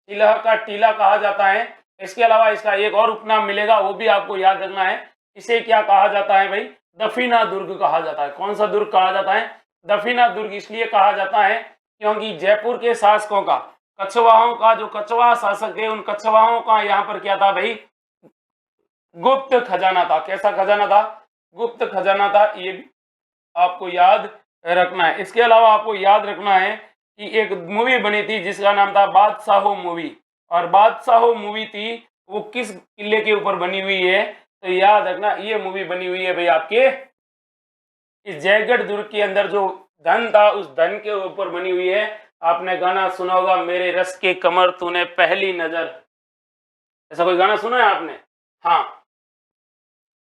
चिल्ह का टीला कहा जाता है। इसके अलावा इसका एक और उपनाम मिलेगा, वो भी आपको याद रखना है। इसे क्या कहा जाता है भाई, दफीना दुर्ग कहा जाता है। कौन सा दुर्ग कहा जाता है, दफीना दुर्ग इसलिए कहा जाता है क्योंकि जयपुर के शासकों का, कछवाहों का, जो कछवाहा शासक थे उन कछवाहों का यहाँ पर क्या था भाई, गुप्त खजाना था। कैसा खजाना था, गुप्त खजाना था। ये भी आपको याद रखना है। इसके अलावा आपको याद रखना है कि एक मूवी बनी थी जिसका नाम था बादशाहो मूवी, और बादशाहो मूवी थी वो किस किले के ऊपर बनी हुई है, तो याद रखना ये मूवी बनी हुई है भाई आपके इस जयगढ़ दुर्ग के अंदर जो धन था उस धन के ऊपर बनी हुई है। आपने गाना सुना होगा मेरे रस के कमर तूने पहली नजर, ऐसा कोई गाना सुना है आपने, हाँ।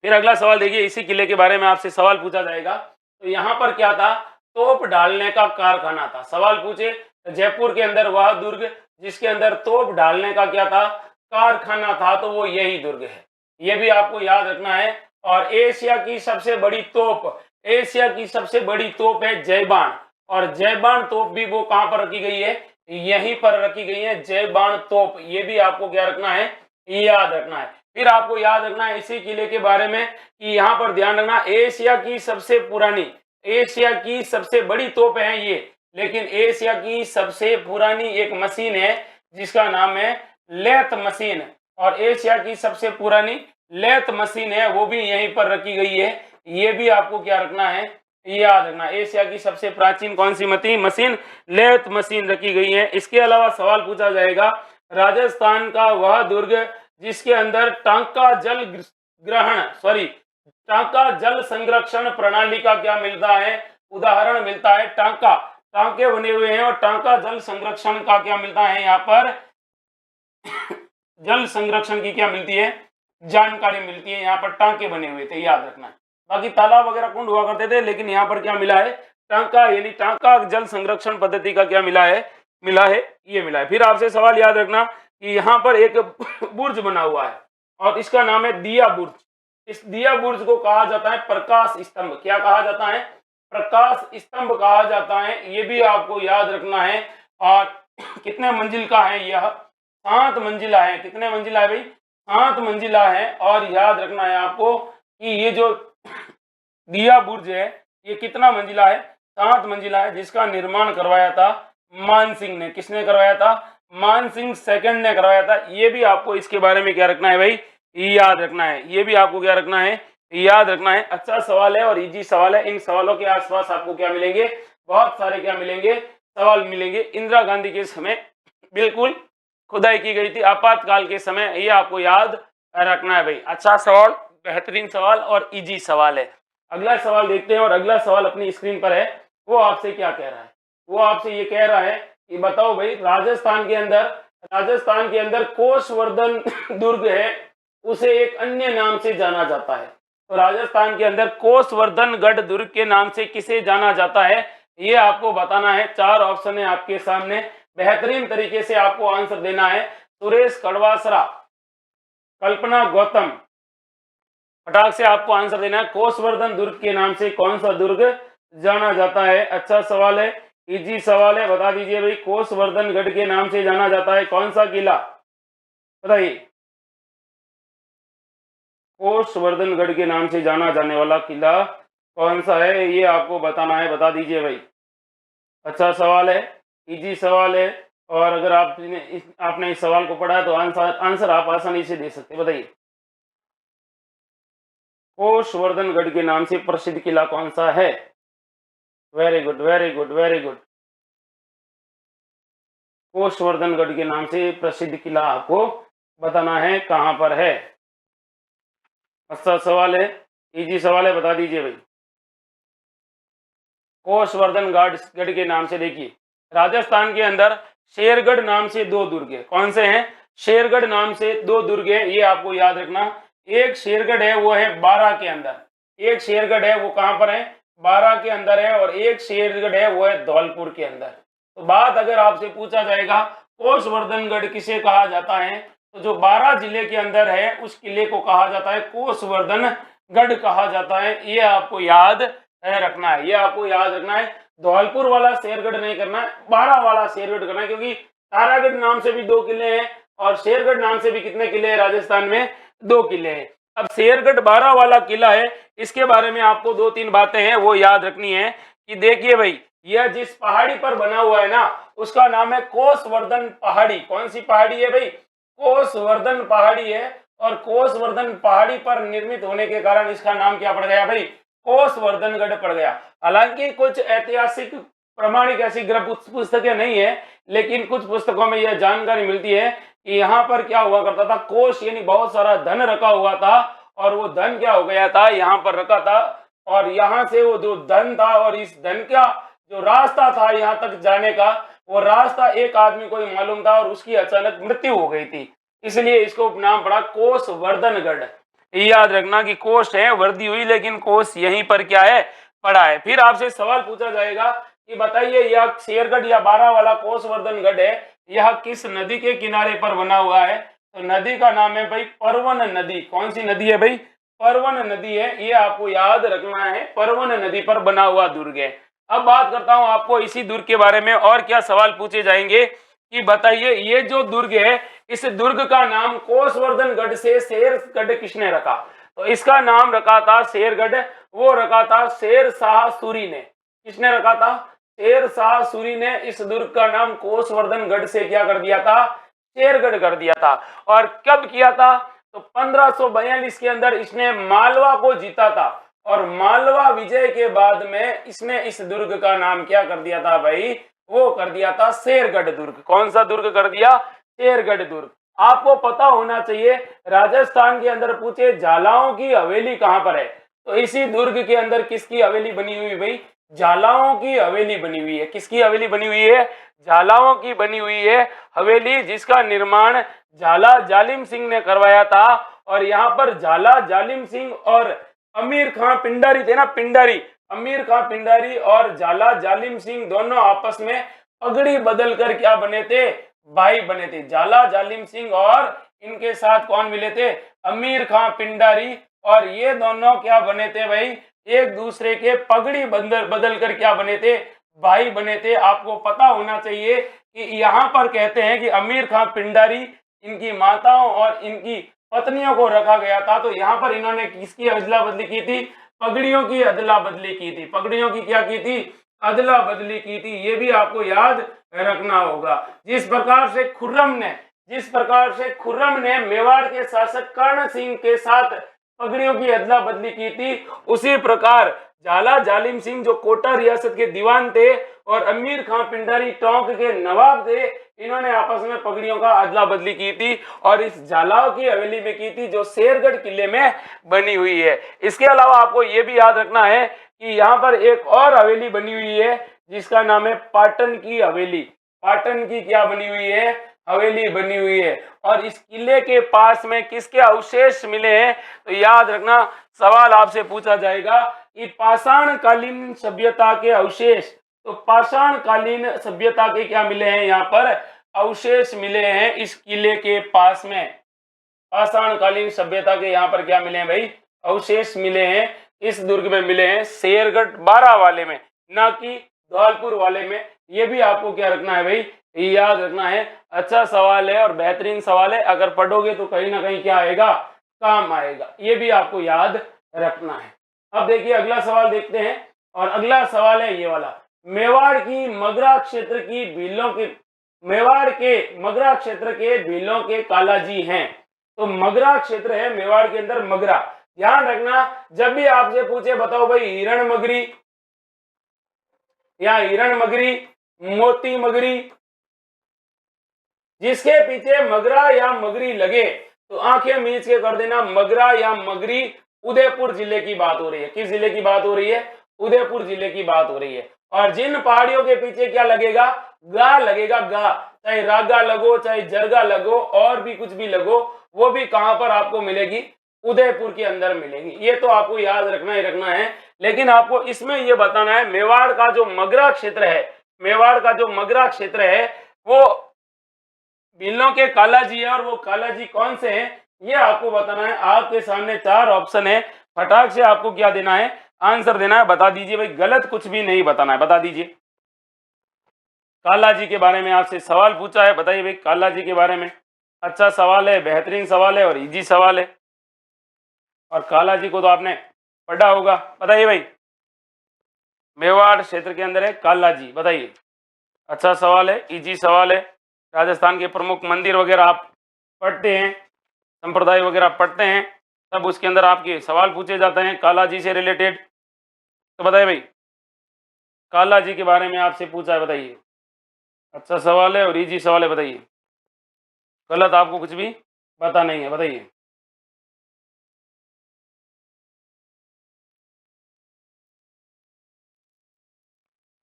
फिर अगला सवाल देखिए, इसी किले के बारे में आपसे सवाल पूछा जाएगा। तो यहाँ पर क्या था, तोप डालने का कारखाना था। सवाल पूछे जयपुर के अंदर वह दुर्ग जिसके अंदर तोप डालने का क्या था, कारखाना था, तो वो यही दुर्ग है। ये भी आपको याद रखना है। और एशिया की सबसे बड़ी तोप, एशिया की सबसे बड़ी तोप है जयबान, और जयबान तोप भी वो कहाँ पर रखी गई है, यहीं पर रखी गई है जयबान तोप। ये भी आपको क्या रखना है, याद रखना है। फिर आपको याद रखना है इसी किले के बारे में कि यहाँ पर ध्यान रखना एशिया की सबसे पुरानी, एशिया की सबसे बड़ी तोप है ये, लेकिन एशिया की सबसे पुरानी एक मशीन है जिसका नाम है लेथ मशीन, और एशिया की सबसे पुरानी लेथ मशीन है वो भी यहीं पर रखी गई है। ये भी आपको क्या रखना है, याद रखना। एशिया की सबसे प्राचीन कौन सी मशीन, लेथ मशीन रखी गई है। इसके अलावा सवाल पूछा जाएगा राजस्थान का वह दुर्ग जिसके अंदर टांका जल ग्रहण टांका जल संरक्षण प्रणाली का क्या मिलता है, उदाहरण मिलता है टांका, टांके बने हुए हैं और टांका जल संरक्षण का क्या मिलता है, यहाँ पर जल संरक्षण की क्या मिलती है, जानकारी मिलती है। यहाँ पर टांके बने हुए थे, याद रखना। बाकी तालाब वगैरह कुंड हुआ करते थे, लेकिन यहाँ पर क्या मिला है, टांका, यानी टांका जल संरक्षण पद्धति का क्या मिला है, ये मिला है। फिर आपसे सवाल याद रखना कि यहाँ पर एक बुर्ज बना हुआ है और इसका नाम है दिया बुर्ज। इस दिया बुर्ज को कहा जाता है प्रकाश स्तंभ। क्या कहा जाता है, प्रकाश स्तंभ कहा जाता है। ये भी आपको याद रखना है। और कितने मंजिल का है यह, 7 मंजिला है। कितने मंजिला है भाई, 7 मंजिला है। और याद रखना है आपको कि ये जो दिया बुर्ज है ये कितना मंजिला है, 7 मंजिला है, जिसका निर्माण करवाया था मान सिंह ने। किसने करवाया था? मान सिंह सेकंड ने करवाया था। ये भी आपको इसके बारे में क्या रखना है भाई? याद रखना है। ये भी आपको क्या रखना है? याद रखना है। अच्छा सवाल है और इजी सवाल है। इन सवालों के आसपास आपको क्या मिलेंगे? बहुत सारे क्या मिलेंगे? सवाल मिलेंगे। इंदिरा गांधी के समय बिल्कुल खुदाई की गई थी, आपातकाल के समय, ये आपको याद रखना है भाई। अच्छा सवाल, बेहतरीन सवाल और इजी सवाल है। अगला सवाल देखते हैं और अगला सवाल अपनी स्क्रीन पर है। वो आपसे क्या कह रहा है? वो आपसे ये कह रहा है कि बताओ भाई, राजस्थान के अंदर कोषवर्धन दुर्ग है, उसे एक अन्य नाम से जाना जाता है। तो राजस्थान के अंदर कोषवर्धनगढ़ दुर्ग के नाम से किसे जाना जाता है, ये आपको बताना है। 4 ऑप्शन है आपके सामने, बेहतरीन तरीके से आपको आंसर देना है। सुरेश कड़वासरा, कल्पना गौतम, फटाक से आपको आंसर देना है। कोषवर्धन दुर्ग के नाम से कौन सा दुर्ग जाना जाता है? अच्छा सवाल है, इजी सवाल है, बता दीजिए भाई। कोषवर्धनगढ़ के नाम से जाना जाता है कौन सा किला? बताइए। कोषवर्धनगढ़ के नाम से जाना जाने वाला किला कौन सा है, ये आपको बताना है। बता दीजिए भाई। अच्छा सवाल है, इजी सवाल है, और अगर आपने इस सवाल को पढ़ा तो आंसर आप आसानी से दे सकते हैं। बताइए, कोषवर्धनगढ़ के नाम से प्रसिद्ध किला कौन सा है? Very good, very good, very good. Koshvardhangarh के नाम से प्रसिद्ध किला आपको बताना है कहां पर है। अच्छा सवाल है, इजी सवाल है, बता दीजिए भाई। कोषवर्धनगढ़ के नाम से, देखिए राजस्थान के अंदर शेरगढ़ नाम से 2 दुर्ग है। कौन से हैं? शेरगढ़ नाम से 2 दुर्ग है, ये आपको याद रखना। एक शेरगढ़ है वो है बारां के अंदर, एक शेरगढ़ है वो कहां पर है? बारां के अंदर है, और एक शेरगढ़ है वो है धौलपुर के अंदर। तो बात अगर आपसे पूछा जाएगा कोषवर्धनगढ़ किसे कहा जाता है, तो जो बारां जिले के अंदर है उस किले को कहा जाता है कोषवर्धनगढ़ कहा जाता है। ये आपको याद रखना है, ये आपको याद रखना है। धौलपुर वाला शेरगढ़ नहीं करना है, बारां वाला शेरगढ़ करना है, क्योंकि तारागढ़ नाम से भी 2 किले हैं और शेरगढ़ नाम से भी कितने किले हैं राजस्थान में? 2 किले हैं। अब शेरगढ़ बारां वाला किला है, इसके बारे में आपको 2-3 बातें हैं वो याद रखनी है। कि देखिए भाई, यह जिस पहाड़ी पर बना हुआ है ना, उसका नाम है कोषवर्धन पहाड़ी। कौन सी पहाड़ी है भाई? कोषवर्धन पहाड़ी है, और कोषवर्धन पहाड़ी पर निर्मित होने के कारण इसका नाम क्या पड़ गया भाई? कोषवर्धनगढ़ पड़ गया। हालांकि कुछ ऐतिहासिक प्रमाणिक ऐसी पुस्तकें नहीं है, लेकिन कुछ पुस्तकों में यह जानकारी मिलती है कि यहाँ पर क्या हुआ करता था, कोष यानी बहुत सारा धन रखा हुआ था, और वो धन क्या हो गया था, यहाँ पर रखा था, और यहाँ से वो जो धन था और इस धन का जो रास्ता था यहाँ तक जाने का, वो रास्ता एक आदमी को ही मालूम था, और उसकी अचानक मृत्यु हो गई थी, इसलिए इसको नाम पड़ा कोषवर्धनगढ़। याद रखना कि कोष है वर्दी हुई, लेकिन कोष यहीं पर क्या है? पड़ा है। फिर आपसे सवाल पूछा जाएगा कि बताइए, यह शेरगढ़ या बारां वाला कोषवर्धनगढ़ है, यह किस नदी के किनारे पर बना हुआ है? तो नदी का नाम है भाई परवन नदी। कौन सी नदी है भाई? परवन नदी है, ये आपको याद रखना है। परवन नदी पर बना हुआ दुर्ग है। अब बात करता हूं आपको इसी दुर्ग के बारे में, और क्या सवाल पूछे जाएंगे कि बताइए, ये जो दुर्ग है, इस दुर्ग का नाम कोषवर्धनगढ़ से शेरगढ़ किसने रखा? तो इसका नाम रखा था शेरगढ़, वो रखा था शेर शाह सूरी ने। किसने रखा था? शेर शाह सूरी ने इस दुर्ग का नाम कोषवर्धनगढ़ से क्या कर दिया था? शेरगढ़ कर दिया था। और कब किया था? तो 1542 के अंदर इसने मालवा को जीता था, और मालवा विजय के बाद में इसने इस दुर्ग का नाम क्या कर दिया था भाई? वो कर दिया था शेरगढ़ दुर्ग। कौन सा दुर्ग कर दिया? शेरगढ़ दुर्ग। आपको पता होना चाहिए, राजस्थान के अंदर पूछे झालाओं की हवेली कहां पर है, तो इसी दुर्ग के अंदर किसकी हवेली बनी हुई भाई? झालाओं की हवेली बनी हुई है। किसकी हवेली बनी हुई है? झालाओं की बनी हुई है हवेली, जिसका निर्माण झाला जालिम सिंह ने करवाया था। और यहाँ पर झाला जालिम सिंह और अमीर खां पिंडारी थे ना, पिंडारी, अमीर खां पिंडारी और झाला जालिम सिंह दोनों आपस में पगड़ी बदल कर क्या बने थे? भाई बने थे। झाला जालिम सिंह और इनके साथ कौन मिले थे? अमीर खां पिंडारी, और ये दोनों क्या बने थे भाई? एक दूसरे के पगड़ी बदल कर क्या बने थे? भाई बने थे। आपको पता होना चाहिए कि यहाँ पर कहते हैं कि अमीर खां पिंडारी, इनकी माताओं और इनकी पत्नियों को रखा गया था, तो यहाँ पर इन्होंने किसकी अदला बदली की थी? पगड़ियों की अदला बदली की थी। पगड़ियों की क्या की थी? अदला बदली की थी, ये भी आपको याद रखना होगा। जिस प्रकार से खुर्रम ने मेवाड़ के शासक कर्ण सिंह के साथ पगड़ियों की अदला बदली की थी, उसी प्रकार झाला जालिम सिंह जो कोटा रियासत के दीवान थे और अमीर खां पिंडारी टोंक के नवाब थे, इन्होंने आपस में पगड़ियों का अदला बदली की थी और इस झालाओं की हवेली में की थी जो शेरगढ़ किले में बनी हुई है। इसके अलावा आपको यह भी याद रखना है कि यहाँ पर एक और हवेली बनी हुई है जिसका नाम है पाटन की हवेली। पाटन की क्या बनी हुई है? हवेली बनी हुई है। और इस किले के पास में किसके अवशेष मिले हैं? तो याद रखना, सवाल आपसे पूछा जाएगा कि पाषाण कालीन सभ्यता के अवशेष, तो पाषाण कालीन सभ्यता के क्या मिले हैं? यहाँ पर अवशेष मिले हैं इस किले के पास में। पाषाण कालीन सभ्यता के यहाँ पर क्या मिले हैं भाई? अवशेष मिले हैं। इस दुर्ग में मिले हैं, शेरगढ़ बारा वाले में, ना कि धौलपुर वाले में। ये भी आपको क्या रखना है भाई? याद रखना है। अच्छा सवाल है और बेहतरीन सवाल है, अगर पढ़ोगे तो कहीं ना कहीं क्या आएगा? काम आएगा। ये भी आपको याद रखना है। अब देखिए अगला सवाल देखते हैं, और अगला सवाल है ये वाला। मेवाड़ की मगरा क्षेत्र की भीलों के, मेवाड़ के मगरा क्षेत्र के भीलों के कालाजी हैं। तो मगरा क्षेत्र है मेवाड़ के अंदर, मगरा। ध्यान रखना, जब भी आपसे पूछे बताओ भाई हिरण मगरी या हिरण मगरी, मोती मगरी, जिसके पीछे मगरा या मगरी लगे तो आंखें मीच के कर देना, मगरा या मगरी उदयपुर जिले की बात हो रही है। किस जिले की बात हो रही है? उदयपुर जिले की बात हो रही है। और जिन पहाड़ियों के पीछे क्या लगेगा? गा लगेगा, गा। चाहे रागा लगो, चाहे जरगा लगो, और भी कुछ भी लगो, वो भी कहां पर आपको मिलेगी? उदयपुर के अंदर मिलेगी। ये तो आपको याद रखना ही रखना है। लेकिन आपको इसमें यह बताना है, मेवाड़ का जो मगरा क्षेत्र है, मेवाड़ का जो मगरा क्षेत्र है वो भीलों के कालाजी है। और वो कालाजी कौन से हैं ये आपको बताना है। आपके सामने 4 ऑप्शन है, फटाक से आपको क्या देना है? आंसर देना है। बता दीजिए भाई, गलत कुछ भी नहीं बताना है, बता दीजिए। कालाजी के बारे में आपसे सवाल पूछा है, बताइए भाई कालाजी के बारे में। अच्छा सवाल है, बेहतरीन सवाल है और इजी सवाल है। और कालाजी को तो आपने पढ़ा होगा, बताइए भाई। मेवाड़ क्षेत्र के अंदर है कालाजी, बताइए। अच्छा सवाल है, इजी सवाल है। राजस्थान के प्रमुख मंदिर वगैरह आप पढ़ते हैं, संप्रदाय वगैरह पढ़ते हैं, तब उसके अंदर आपके सवाल पूछे जाते हैं कालाजी से रिलेटेड। तो बताइए भाई, कालाजी के बारे में आपसे पूछा है, बताइए। अच्छा सवाल है और इजी सवाल है, बताइए। गलत आपको कुछ भी पता नहीं है, बताइए।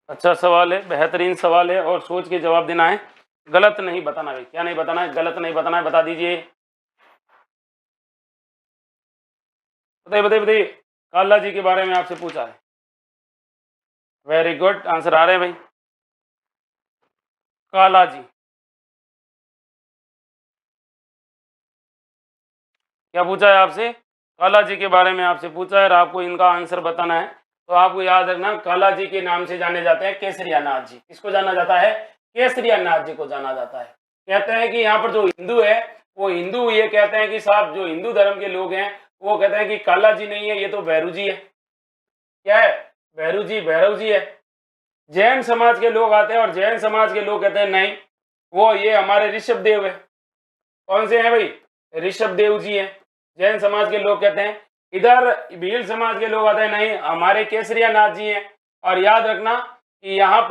अच्छा सवाल है, बेहतरीन सवाल है और सोच के जवाब देना है। गलत नहीं बताना भाई। क्या नहीं बताना है? गलत नहीं बताना है, बता दीजिए। बताइए बताइए बताइए। काला जी के बारे में आपसे पूछा है। वेरी गुड, आंसर आ रहे हैं भाई। काला जी, क्या पूछा है आपसे? काला जी के बारे में आपसे पूछा है और आपको इनका आंसर बताना है। तो आपको याद रखना, काला जी के नाम से जाने जाते हैं केसरिया नाथ जी। किसको जाना जाता है? केसरिया नाथ जी को जाना जाता है। कहते हैं कि यहाँ पर जो हिंदू है वो हिंदू ये कहते हैं कि साहब जो हिंदू धर्म के लोग हैं वो कहते हैं कि काला जी नहीं है, ये तो भैरू जी है। क्या है? भैरू जी, भैरव जी है। जैन समाज के लोग आते हैं और जैन समाज के लोग कहते हैं नहीं, वो ये हमारे ऋषभ देव है। कौन से हैं भाई? ऋषभ देव जी हैं। जैन समाज के लोग कहते हैं। इधर भील समाज के लोग आते हैं, नहीं हमारे केसरिया नाथ जी हैं। और याद रखना कि यहाँ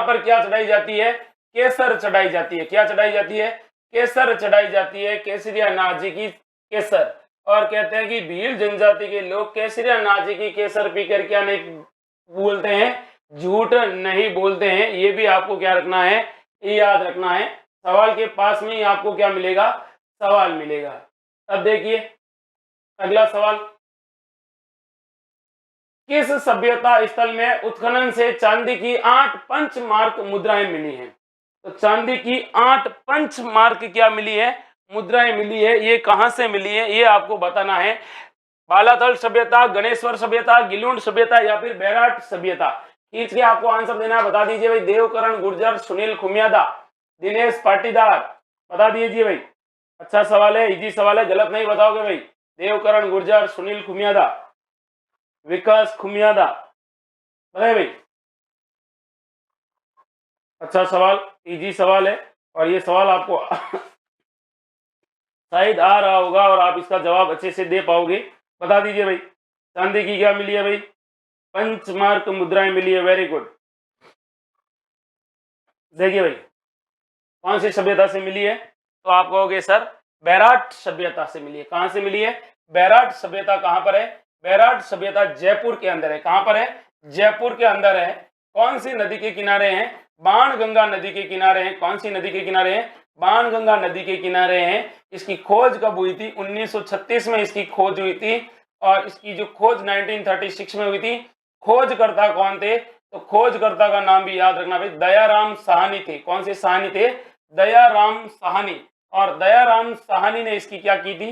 पर क्या चढ़ाई जाती है? केसर चढ़ाई जाती है। क्या चढ़ाई जाती है? केसर चढ़ाई जाती है केसरिया नाथ जी की, केसर। और कहते हैं कि भील जनजाति के लोग केसरिया नाथ जी की केसर पीकर क्या नहीं बोलते हैं? झूठ नहीं बोलते हैं। ये भी आपको क्या रखना है? याद रखना है। सवाल के पास में ही आपको क्या मिलेगा? सवाल मिलेगा। अब देखिए अगला सवाल, किस सभ्यता स्थल में उत्खनन से चांदी की 8 पंचमार्क मुद्राएं मिली हैं? तो चांदी की 8 पंचमार्क क्या मिली है? मुद्राएं मिली है। ये कहां से मिली है ये आपको बताना है। बालाथल सभ्यता, गणेश्वर सभ्यता, गिलुंड सभ्यता या फिर बैराट सभ्यता? खींच के आपको आंसर देना है, बता दीजिए भाई। देवकरण गुर्जर, सुनील खुमियादा, दिनेश पाटीदार, बता दीजिए भाई। अच्छा सवाल है, इजी सवाल है, गलत नहीं बताओगे भाई। देवकरण गुर्जर, सुनील खुमियादा, विकास खुमियादा, बताइए भाई। अच्छा सवाल, इजी सवाल है और ये सवाल आपको शायद आ रहा होगा और आप इसका जवाब अच्छे से दे पाओगे। बता दीजिए भाई, चांदी की क्या मिली है भाई? पंचमार्क मुद्राएं मिली है। Very good. देखिए भाई, कौन सी सभ्यता से मिली है? तो आप कहोगे सर बैराट सभ्यता से मिली है। कहां से मिली है? बैराट सभ्यता कहां पर है? बैराट सभ्यता जयपुर के अंदर है। कहां पर है? जयपुर के अंदर है। कौन सी नदी के किनारे हैं? बाणगंगा नदी के किनारे हैं। कौन सी नदी के किनारे हैं? बाणगंगा नदी के किनारे हैं। इसकी खोज कब हुई थी? 1936 में इसकी खोज हुई थी और इसकी जो खोज 1936 में हुई थी। खोजकर्ता कौन थे? तो खोजकर्ता का नाम भी याद रखना भाई, दयाराम साहनी थे। कौन से साहनी थे? दयाराम साहनी। और दयाराम साहनी ने इसकी क्या की थी?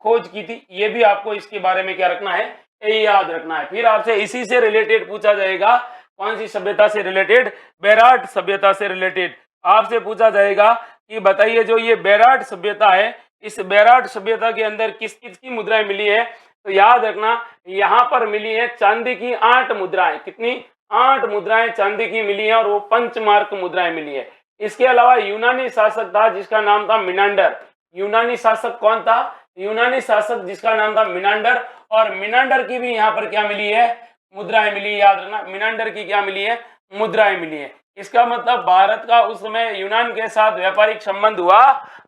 खोज की थी। ये भी आपको इसके बारे में क्या रखना है? ये याद रखना है। फिर आपसे इसी से रिलेटेड पूछा जाएगा। कौन सी सभ्यता से रिलेटेड? बैराट सभ्यता से रिलेटेड आपसे पूछा जाएगा कि बताइए जो ये बैराट सभ्यता है, इस बैराट सभ्यता के अंदर किस किस की मुद्राएं मिली है? तो याद रखना, यहाँ पर मिली है चांदी की 8 मुद्राएं। कितनी? 8 मुद्राएं चांदी की मिली है और वो पंचमार्क मुद्राएं मिली है। इसके अलावा यूनानी शासक था जिसका नाम था मिनांडर। यूनानी शासक कौन था? यूनानी शासक जिसका नाम था मिनांडर। और मिनांडर की भी यहाँ पर क्या मिली है? मुद्राएं मिली। याद रखना, मिनांडर की क्या मिली है? मुद्राएं मिली है। इसका मतलब भारत का उस समय यूनान के साथ व्यापारिक संबंध हुआ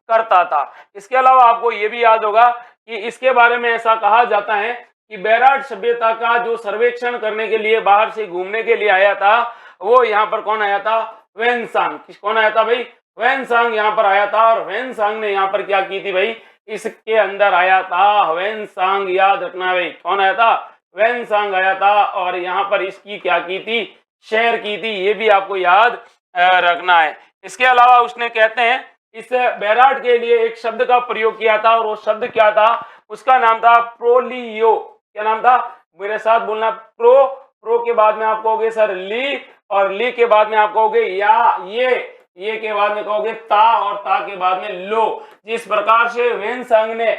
करता था। इसके अलावा आपको यह भी याद होगा कि इसके बारे में ऐसा कहा जाता है कि बैराट सभ्यता का जो सर्वेक्षण करने के लिए बाहर से घूमने के लिए आया था, वो यहाँ पर कौन आया था? वेनसांग। कौन आया था भाई? वेनसांग यहाँ पर आया था। और वेनसांग ने यहाँ पर क्या की थी भाई? इसके अंदर आया था वेनसांग। याद रखना भाई, कौन आया था? वेनसांग आया था और यहाँ पर इसकी क्या की थी? शेयर की थी। ये भी आपको याद रखना है। इसके अलावा उसने कहते हैं इस बैराट के लिए एक शब्द का प्रयोग किया था और वो शब्द क्या था? उसका नाम था प्रोलियो। क्या नाम था? मेरे साथ बोलना, प्रो। प्रो के बाद में आप कहोगे सर ली, और ली के बाद में आप कहोगे या, ये के बाद में कहोगे ता, और ता के बाद में लो। जिस प्रकार से वेनसांग ने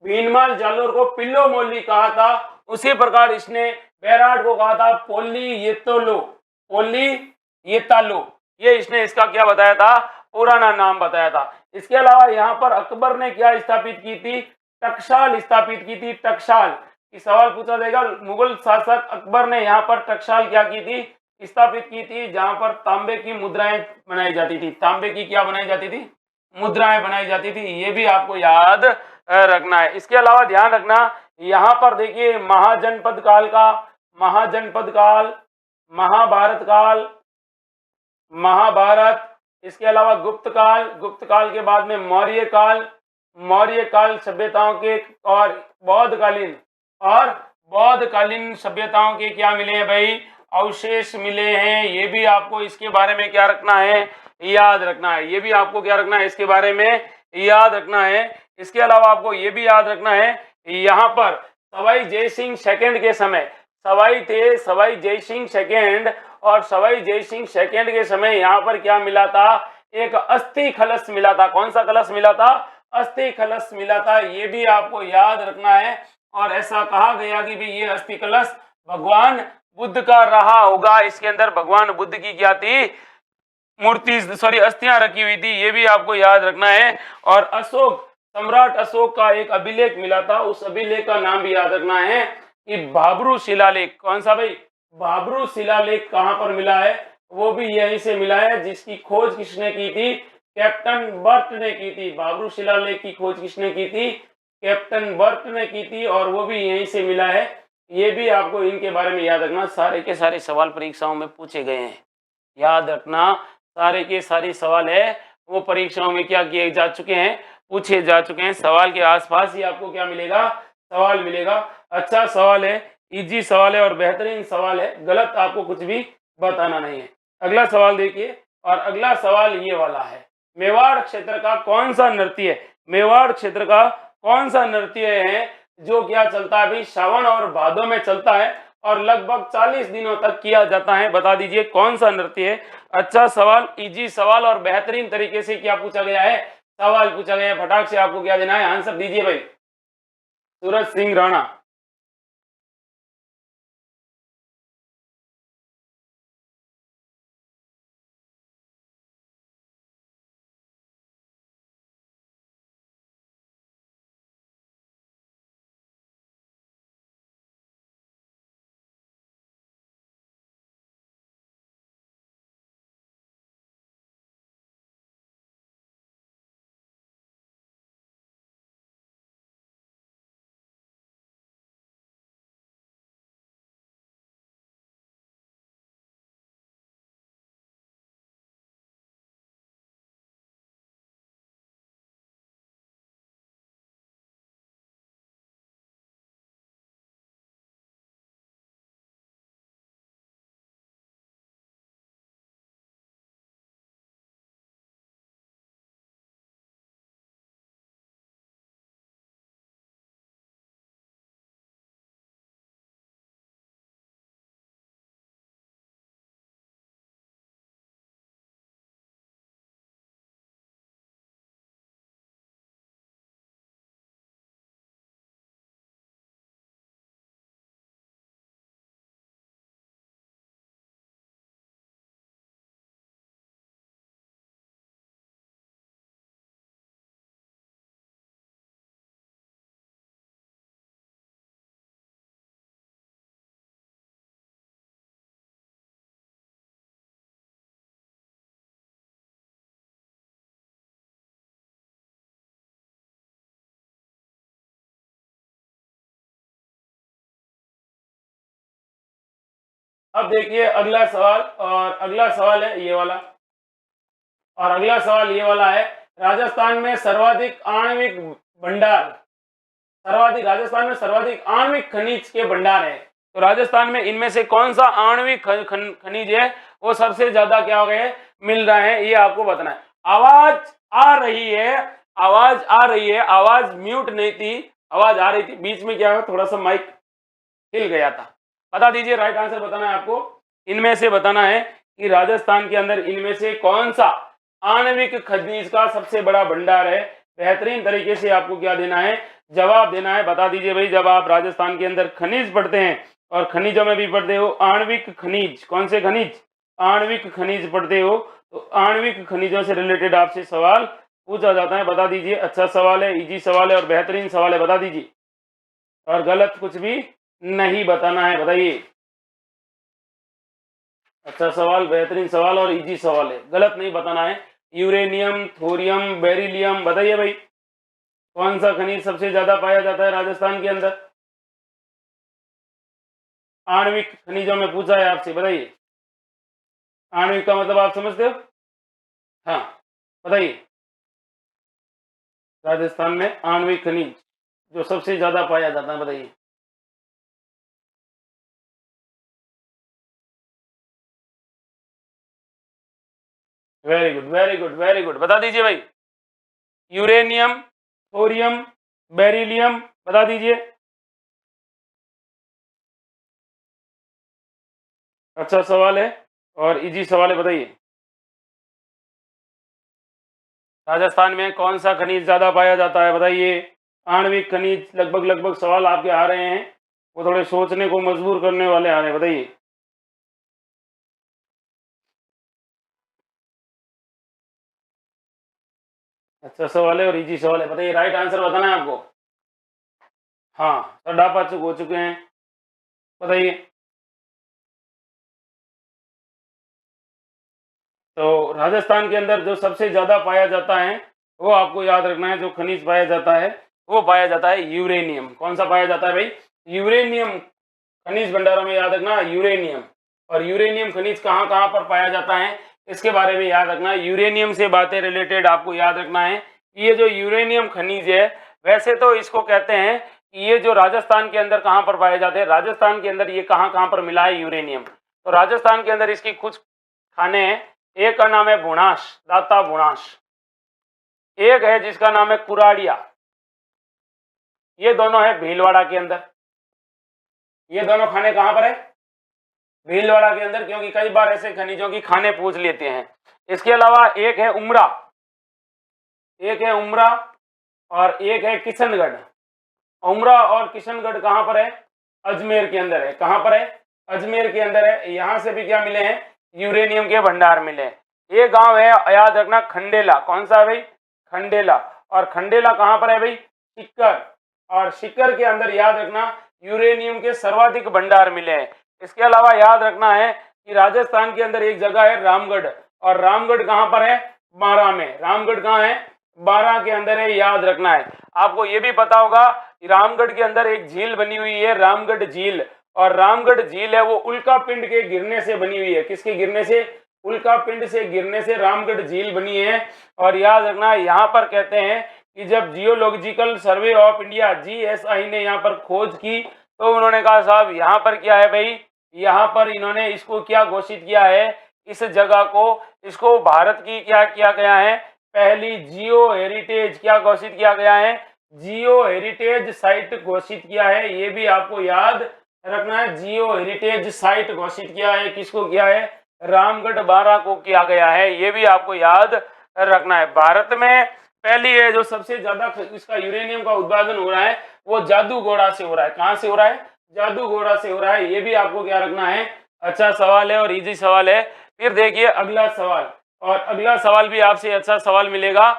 भीनमाल जालोर को पिल्लो मोली कहा था, उसी प्रकार इसने बैराट को कहा था पोली ये तो लो, पोली ये तालो। ये इसने इसका क्या बताया था? पुराना नाम बताया था। इसके अलावा यहाँ पर अकबर ने क्या स्थापित की थी? टकसाल स्थापित की थी। टकसाल की सवाल पूछा जाएगा। मुगल शासक अकबर ने यहाँ पर टकसाल क्या की थी? स्थापित की थी, जहां पर तांबे की मुद्राएं बनाई जाती थी। तांबे की क्या बनाई जाती थी? मुद्राएं बनाई जाती थी। ये भी आपको याद रखना है। इसके अलावा ध्यान रखना, यहाँ पर देखिए महाजनपद काल का, महाजनपद काल, महाभारत काल, महाभारत। इसके अलावा गुप्त काल, गुप्त काल के बाद में मौर्य काल, मौर्य काल सभ्यताओं के, और बौद्धकालीन सभ्यताओं के क्या मिले हैं भाई? अवशेष मिले हैं। ये भी आपको इसके बारे में क्या रखना है? याद रखना है। ये भी आपको क्या रखना है? इसके बारे में याद रखना है। इसके अलावा आपको ये भी याद रखना है, यहाँ पर सवाई जयसिंह सेकंड के समय, सवाई थे सवाई जयसिंह सेकंड, और सवाई जयसिंह सेकंड के समय यहाँ पर क्या मिला था? एक अस्थि कलश मिला था। कौन सा कलश मिला था? अस्थि कलश मिला था। ये भी आपको याद रखना है। और ऐसा कहा गया कि भाई ये अस्थि कलश भगवान बुद्ध का रहा होगा। इसके अंदर भगवान बुद्ध की क्या थी? मूर्ति, सॉरी, अस्थियां रखी हुई थी। ये भी आपको याद रखना है। और अशोक, सम्राट अशोक का एक अभिलेख मिला था। उस अभिलेख का नाम भी याद रखना है कि भाब्रू शिलालेख। कौन सा भाई? भाब्रू शिलालेख कहां पर मिला है? वो भी यहीं से मिला है। जिसकी खोज किसने की थी? कैप्टन बर्ट ने की थी। भाब्रू शिलालेख की खोज किसने की थी? कैप्टन बर्ट ने की थी, और वो भी यहीं से मिला है। ये भी आपको इनके बारे में याद रखना। सारे के सारे सवाल परीक्षाओं में पूछे गए हैं। याद रखना, सारे के सारे सवाल है वो परीक्षाओं में क्या किए जा चुके हैं? पूछे जा चुके हैं। सवाल के आसपास ही आपको क्या मिलेगा? सवाल मिलेगा। अच्छा सवाल है, इजी सवाल है और बेहतरीन सवाल है। गलत आपको कुछ भी बताना नहीं है। अगला सवाल देखिए, और अगला सवाल ये वाला है, मेवाड़ क्षेत्र का कौन सा नृत्य है? मेवाड़ क्षेत्र का कौन सा नृत्य है जो क्या चलता है भाई? श्रावण और भादों में चलता है और लगभग 40 दिनों तक किया जाता है। बता दीजिए कौन सा नृत्य है? अच्छा सवाल, इजी सवाल और बेहतरीन तरीके से क्या पूछा गया है? सवाल पूछा गया है। फटाक से आपको क्या देना है? आंसर दीजिए भाई। सूरज सिंह राणा। अब देखिए अगला सवाल, और अगला सवाल है ये वाला, और अगला सवाल ये वाला है, राजस्थान में सर्वाधिक आणविक भंडार, राजस्थान में सर्वाधिक आणविक खनिज के भंडार है। तो राजस्थान में इनमें से कौन सा आणविक खनिज है वो सबसे ज्यादा क्या हो गए मिल रहा है, ये आपको बताना है। आवाज आ रही है, आवाज आ रही है, आवाज म्यूट नहीं थी, आवाज आ रही थी, बीच में क्या है थोड़ा सा माइक हिल गया था। बता दीजिए, राइट आंसर बताना है आपको। इनमें से बताना है कि राजस्थान के अंदर इनमें से कौन सा आणविक खनिज का सबसे बड़ा भंडार है। बेहतरीन तरीके से आपको क्या देना है, जवाब देना है। बता दीजिए भाई, जब आप राजस्थान के अंदर खनिज पढ़ते हैं और खनिजों में भी पढ़ते हो आणविक खनिज, कौन से खनिज, आणविक खनिज पढ़ते हो, तो आणविक खनिजों से रिलेटेड आपसे सवाल पूछा जाता है। बता दीजिए, अच्छा सवाल है, इजी सवाल है और बेहतरीन सवाल है, बता दीजिए, और गलत कुछ भी नहीं बताना है, बताइए। अच्छा सवाल, बेहतरीन सवाल और इजी सवाल है, गलत नहीं बताना है। यूरेनियम, थोरियम, बेरिलियम, बताइए भाई कौन सा खनिज सबसे ज्यादा पाया जाता है राजस्थान के अंदर, आणविक खनिजों में पूछा है आपसे, बताइए। आणविक का मतलब आप समझते हो, हाँ बताइए। राजस्थान में आणविक खनिज जो सबसे ज्यादा पाया जाता है, बताइए। Very good, very good, very good, बता दीजिए भाई। यूरेनियम, थोरियम, बेरिलियम, बता दीजिए। अच्छा सवाल है और इजी सवाल है, बताइए। राजस्थान में कौन सा खनिज ज्यादा पाया जाता है, बताइए। आणविक खनिज, लगभग लगभग सवाल आपके आ रहे हैं, वो थोड़े सोचने को मजबूर करने वाले आ रहे हैं, बताइए। अच्छा सवाल है और इजी सवाल है, बताइए। राइट आंसर बताना है आपको। हाँ, सर चुक हो चुके हैं, बताइए। तो राजस्थान के अंदर जो सबसे ज्यादा पाया जाता है वो आपको याद रखना है, जो खनिज पाया जाता है वो पाया जाता है यूरेनियम। कौन सा पाया जाता है भाई, यूरेनियम। खनिज भंडारों में याद रखना यूरेनियम। और यूरेनियम खनिज कहाँ कहाँ पर पाया जाता है इसके बारे में याद रखना है। यूरेनियम से बातें रिलेटेड आपको याद रखना है कि ये जो यूरेनियम खनिज है, वैसे तो इसको कहते हैं कि ये जो राजस्थान के अंदर कहाँ पर पाए जाते हैं, राजस्थान के अंदर ये कहाँ कहाँ पर मिला है यूरेनियम। तो राजस्थान के अंदर इसकी कुछ खाने हैं। एक का नाम है बुनास, दाता बुनास। एक है जिसका नाम है कुराड़िया। ये दोनों है भीलवाड़ा के अंदर। ये दोनों खाने कहां पर है, भीलवाड़ा के अंदर, क्योंकि कई बार ऐसे खनिजों की खाने पूछ लेते हैं। इसके अलावा एक है उमरा, एक है उमरा और एक है किशनगढ़। उमरा और किशनगढ़ कहां पर है, अजमेर के अंदर है। कहां पर है, अजमेर के अंदर है। यहां से भी क्या मिले हैं, यूरेनियम के भंडार मिले। ये गांव है, याद रखना, खंडेला। कौन सा है भाई, खंडेला। और खंडेला कहां पर है भाई, सीकर। और सीकर के अंदर याद रखना यूरेनियम के सर्वाधिक भंडार मिले हैं। इसके अलावा याद रखना है कि राजस्थान के अंदर एक जगह है रामगढ़, और रामगढ़ कहां पर है, बारां में। रामगढ़ कहां है, बारां के अंदर है, याद रखना है। आपको ये भी पता होगा कि रामगढ़ के अंदर एक झील बनी हुई है, रामगढ़ झील। और रामगढ़ झील है वो उल्का पिंड के गिरने से बनी हुई है। किसके गिरने से, उल्का पिंड से गिरने से रामगढ़ झील बनी है। और याद रखना यहाँ पर कहते हैं कि जब geological survey of India GSI ने यहाँ पर खोज की तो उन्होंने कहा साहब यहाँ पर क्या है भाई, यहाँ पर इन्होंने इसको क्या घोषित किया है, इस जगह को, इसको भारत की क्या किया गया है, पहली जियो हेरिटेज क्या घोषित किया गया है, जियो हेरिटेज साइट घोषित किया है। ये भी आपको याद रखना है, जियो हेरिटेज साइट घोषित किया है। किसको किया है, रामगढ़ बारां को किया गया है। ये भी आपको याद रखना है। भारत में पहली है जो सबसे ज्यादा इसका यूरेनियम का उत्पादन हो रहा है वो जादूगोड़ा से हो रहा है। कहां से हो रहा है, जादूगोड़ा से हो रहा है। ये भी आपको क्या रखना है, अच्छा सवाल है और इजी सवाल है। फिर देखिए अगला सवाल, और अगला सवाल भी आपसे अच्छा सवाल मिलेगा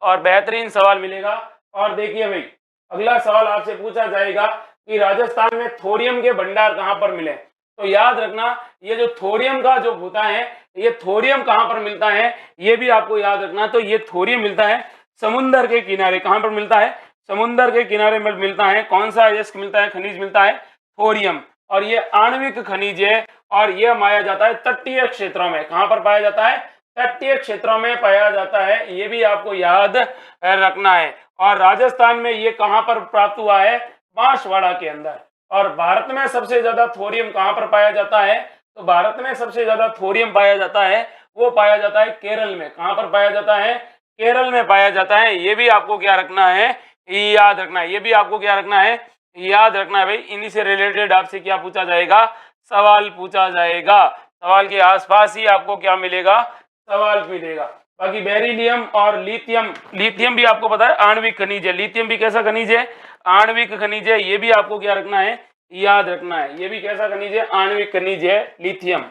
और बेहतरीन सवाल मिलेगा। और देखिए भाई, अगला सवाल आपसे पूछा जाएगा कि राजस्थान में थोरियम के भंडार कहां पर मिले। तो याद रखना ये जो थोरियम का जो होता है, ये थोरियम कहां पर मिलता है ये भी आपको याद रखना। तो ये थोरियम मिलता है समुद्र के किनारे। कहां पर मिलता है, समुद्र के किनारे में मिलता है। कौन सा यस्क मिलता है, खनिज मिलता है, थोरियम। और ये आणविक खनिज है और ये पाया जाता है तटीय क्षेत्रों में। कहां पर पाया जाता है? तटीय क्षेत्रों में पाया जाता है, ये भी आपको याद रखना है। और राजस्थान में ये कहां पर प्राप्त हुआ है? बांसवाड़ा के अंदर। और भारत में सबसे ज्यादा थोरियम कहां पर पाया जाता है? तो भारत में सबसे ज्यादा थोरियम पाया जाता है, वो पाया जाता है केरल में। कहां पर पाया जाता है? केरल में पाया जाता है। ये भी आपको क्या रखना है? याद रखना है। ये भी आपको क्या रखना है? याद रखना है भाई। इन्हीं से रिलेटेड आपसे क्या पूछा जाएगा? सवाल पूछा जाएगा। सवाल के आसपास ही आपको क्या मिलेगा? सवाल मिलेगा। बाकी बेरिलियम और लिथियम, लिथियम भी आपको पता है आणविक खनिज है। लिथियम भी कैसा खनिज है? आणविक खनिज है। ये भी आपको क्या रखना है? याद रखना है। ये भी कैसा खनिज है? आणविक खनिज है लिथियम।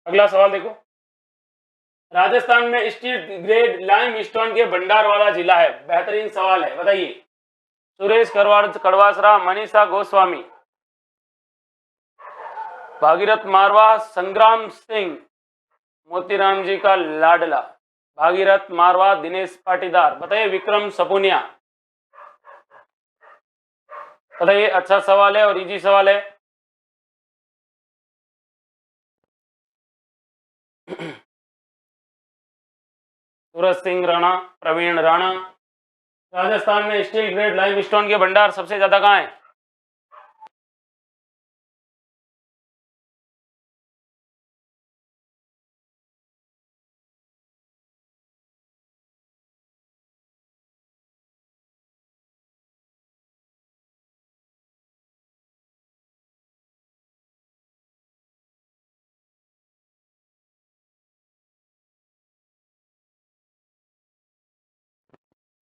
अगला सवाल देखो, राजस्थान में स्टील ग्रेड लाइम स्टोन के भंडार वाला जिला है। बेहतरीन सवाल है, बताइए। सुरेश कड़वासरा, मनीषा गोस्वामी, भागीरथ मारवा, संग्राम सिंह, मोतीराम जी का लाडला, भागीरथ मारवा, दिनेश पाटीदार, बताइए। विक्रम सपुनिया, बताइए। अच्छा सवाल है और इजी सवाल है। सूरज सिंह राणा, प्रवीण राणा। राजस्थान में स्टील ग्रेड लाइमस्टोन के भंडार सबसे ज्यादा कहाँ है?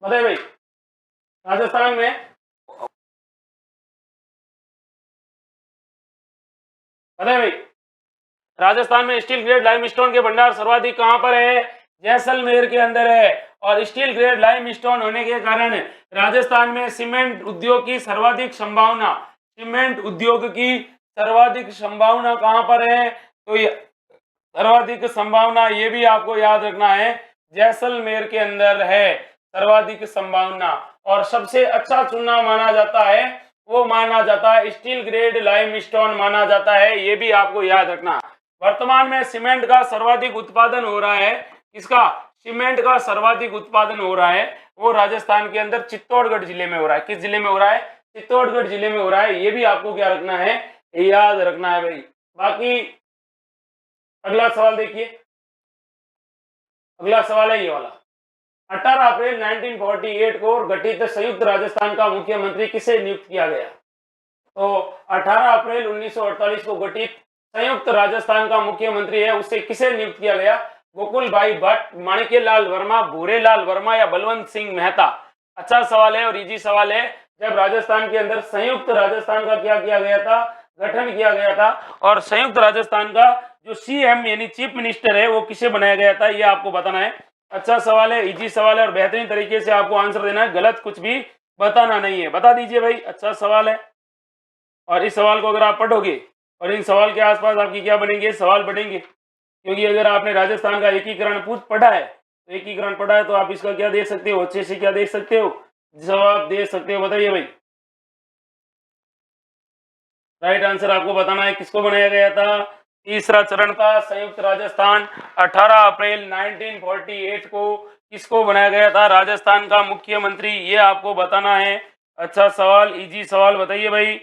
बताइए भाई। राजस्थान में, बताइए भाई, राजस्थान में स्टील ग्रेड लाइमस्टोन के भंडार सर्वाधिक कहां पर है? जैसलमेर के अंदर है। और स्टील ग्रेड लाइमस्टोन होने के कारण राजस्थान में सीमेंट उद्योग की सर्वाधिक संभावना, सीमेंट उद्योग की सर्वाधिक संभावना कहां पर है? तो ये सर्वाधिक संभावना, ये भी आपको याद रखना है, जैसलमेर के अंदर है सर्वाधिक संभावना। और सबसे अच्छा चूना माना जाता है, वो माना जाता है स्टील ग्रेड लाइमस्टोन माना जाता है, ये भी आपको याद रखना। वर्तमान में सीमेंट का सर्वाधिक उत्पादन हो रहा है, किसका? सीमेंट का सर्वाधिक उत्पादन हो रहा है, वो राजस्थान के अंदर चित्तौड़गढ़ जिले में हो रहा है। किस जिले में हो रहा है? चित्तौड़गढ़ जिले में हो रहा है। ये भी आपको क्या रखना है? याद रखना है भाई। बाकी अगला सवाल देखिए, अगला सवाल है ये वाला। 18 अप्रैल 1948 को गठित संयुक्त राजस्थान का मुख्यमंत्री किसे नियुक्त किया गया? तो 18 अप्रैल 1948 को गठित संयुक्त राजस्थान का मुख्यमंत्री है, उसे किसे नियुक्त किया गया? गोकुल भाई भट्ट, माणिक्यलाल वर्मा, भूरेलाल वर्मा या बलवंत सिंह मेहता? अच्छा सवाल है और इजी सवाल है। जब राजस्थान के अंदर संयुक्त राजस्थान का क्या किया गया था? गठन किया गया था। और संयुक्त राजस्थान का जो सीएम यानी चीफ मिनिस्टर है, वो किसे बनाया गया था, ये आपको बताना है। अच्छा सवाल है, इजी सवाल है और बेहतरीन तरीके से आपको आंसर देना है, गलत कुछ भी बताना नहीं है। बता दीजिए भाई। अच्छा सवाल है और इस सवाल को अगर आप पढ़ोगे और इन सवाल के आसपास आपकी क्या बनेंगे? सवाल बढ़ेंगे। क्योंकि अगर आपने राजस्थान का एकीकरण पढ़ा है, तो एकीकरण पढ़ा है तो आप इसका क्या देख सकते हो? अच्छे से क्या देख सकते हो? जवाब दे सकते हो। बताइए भाई। राइट आंसर आपको बताना है, किसको बनाया गया था? तीसरा चरण का संयुक्त राजस्थान 18 अप्रैल 1948 को किसको बनाया गया था? राजस्थान का मुख्यमंत्री, ये आपको बताना है। अच्छा सवाल, इजी सवाल, बताइए भाई।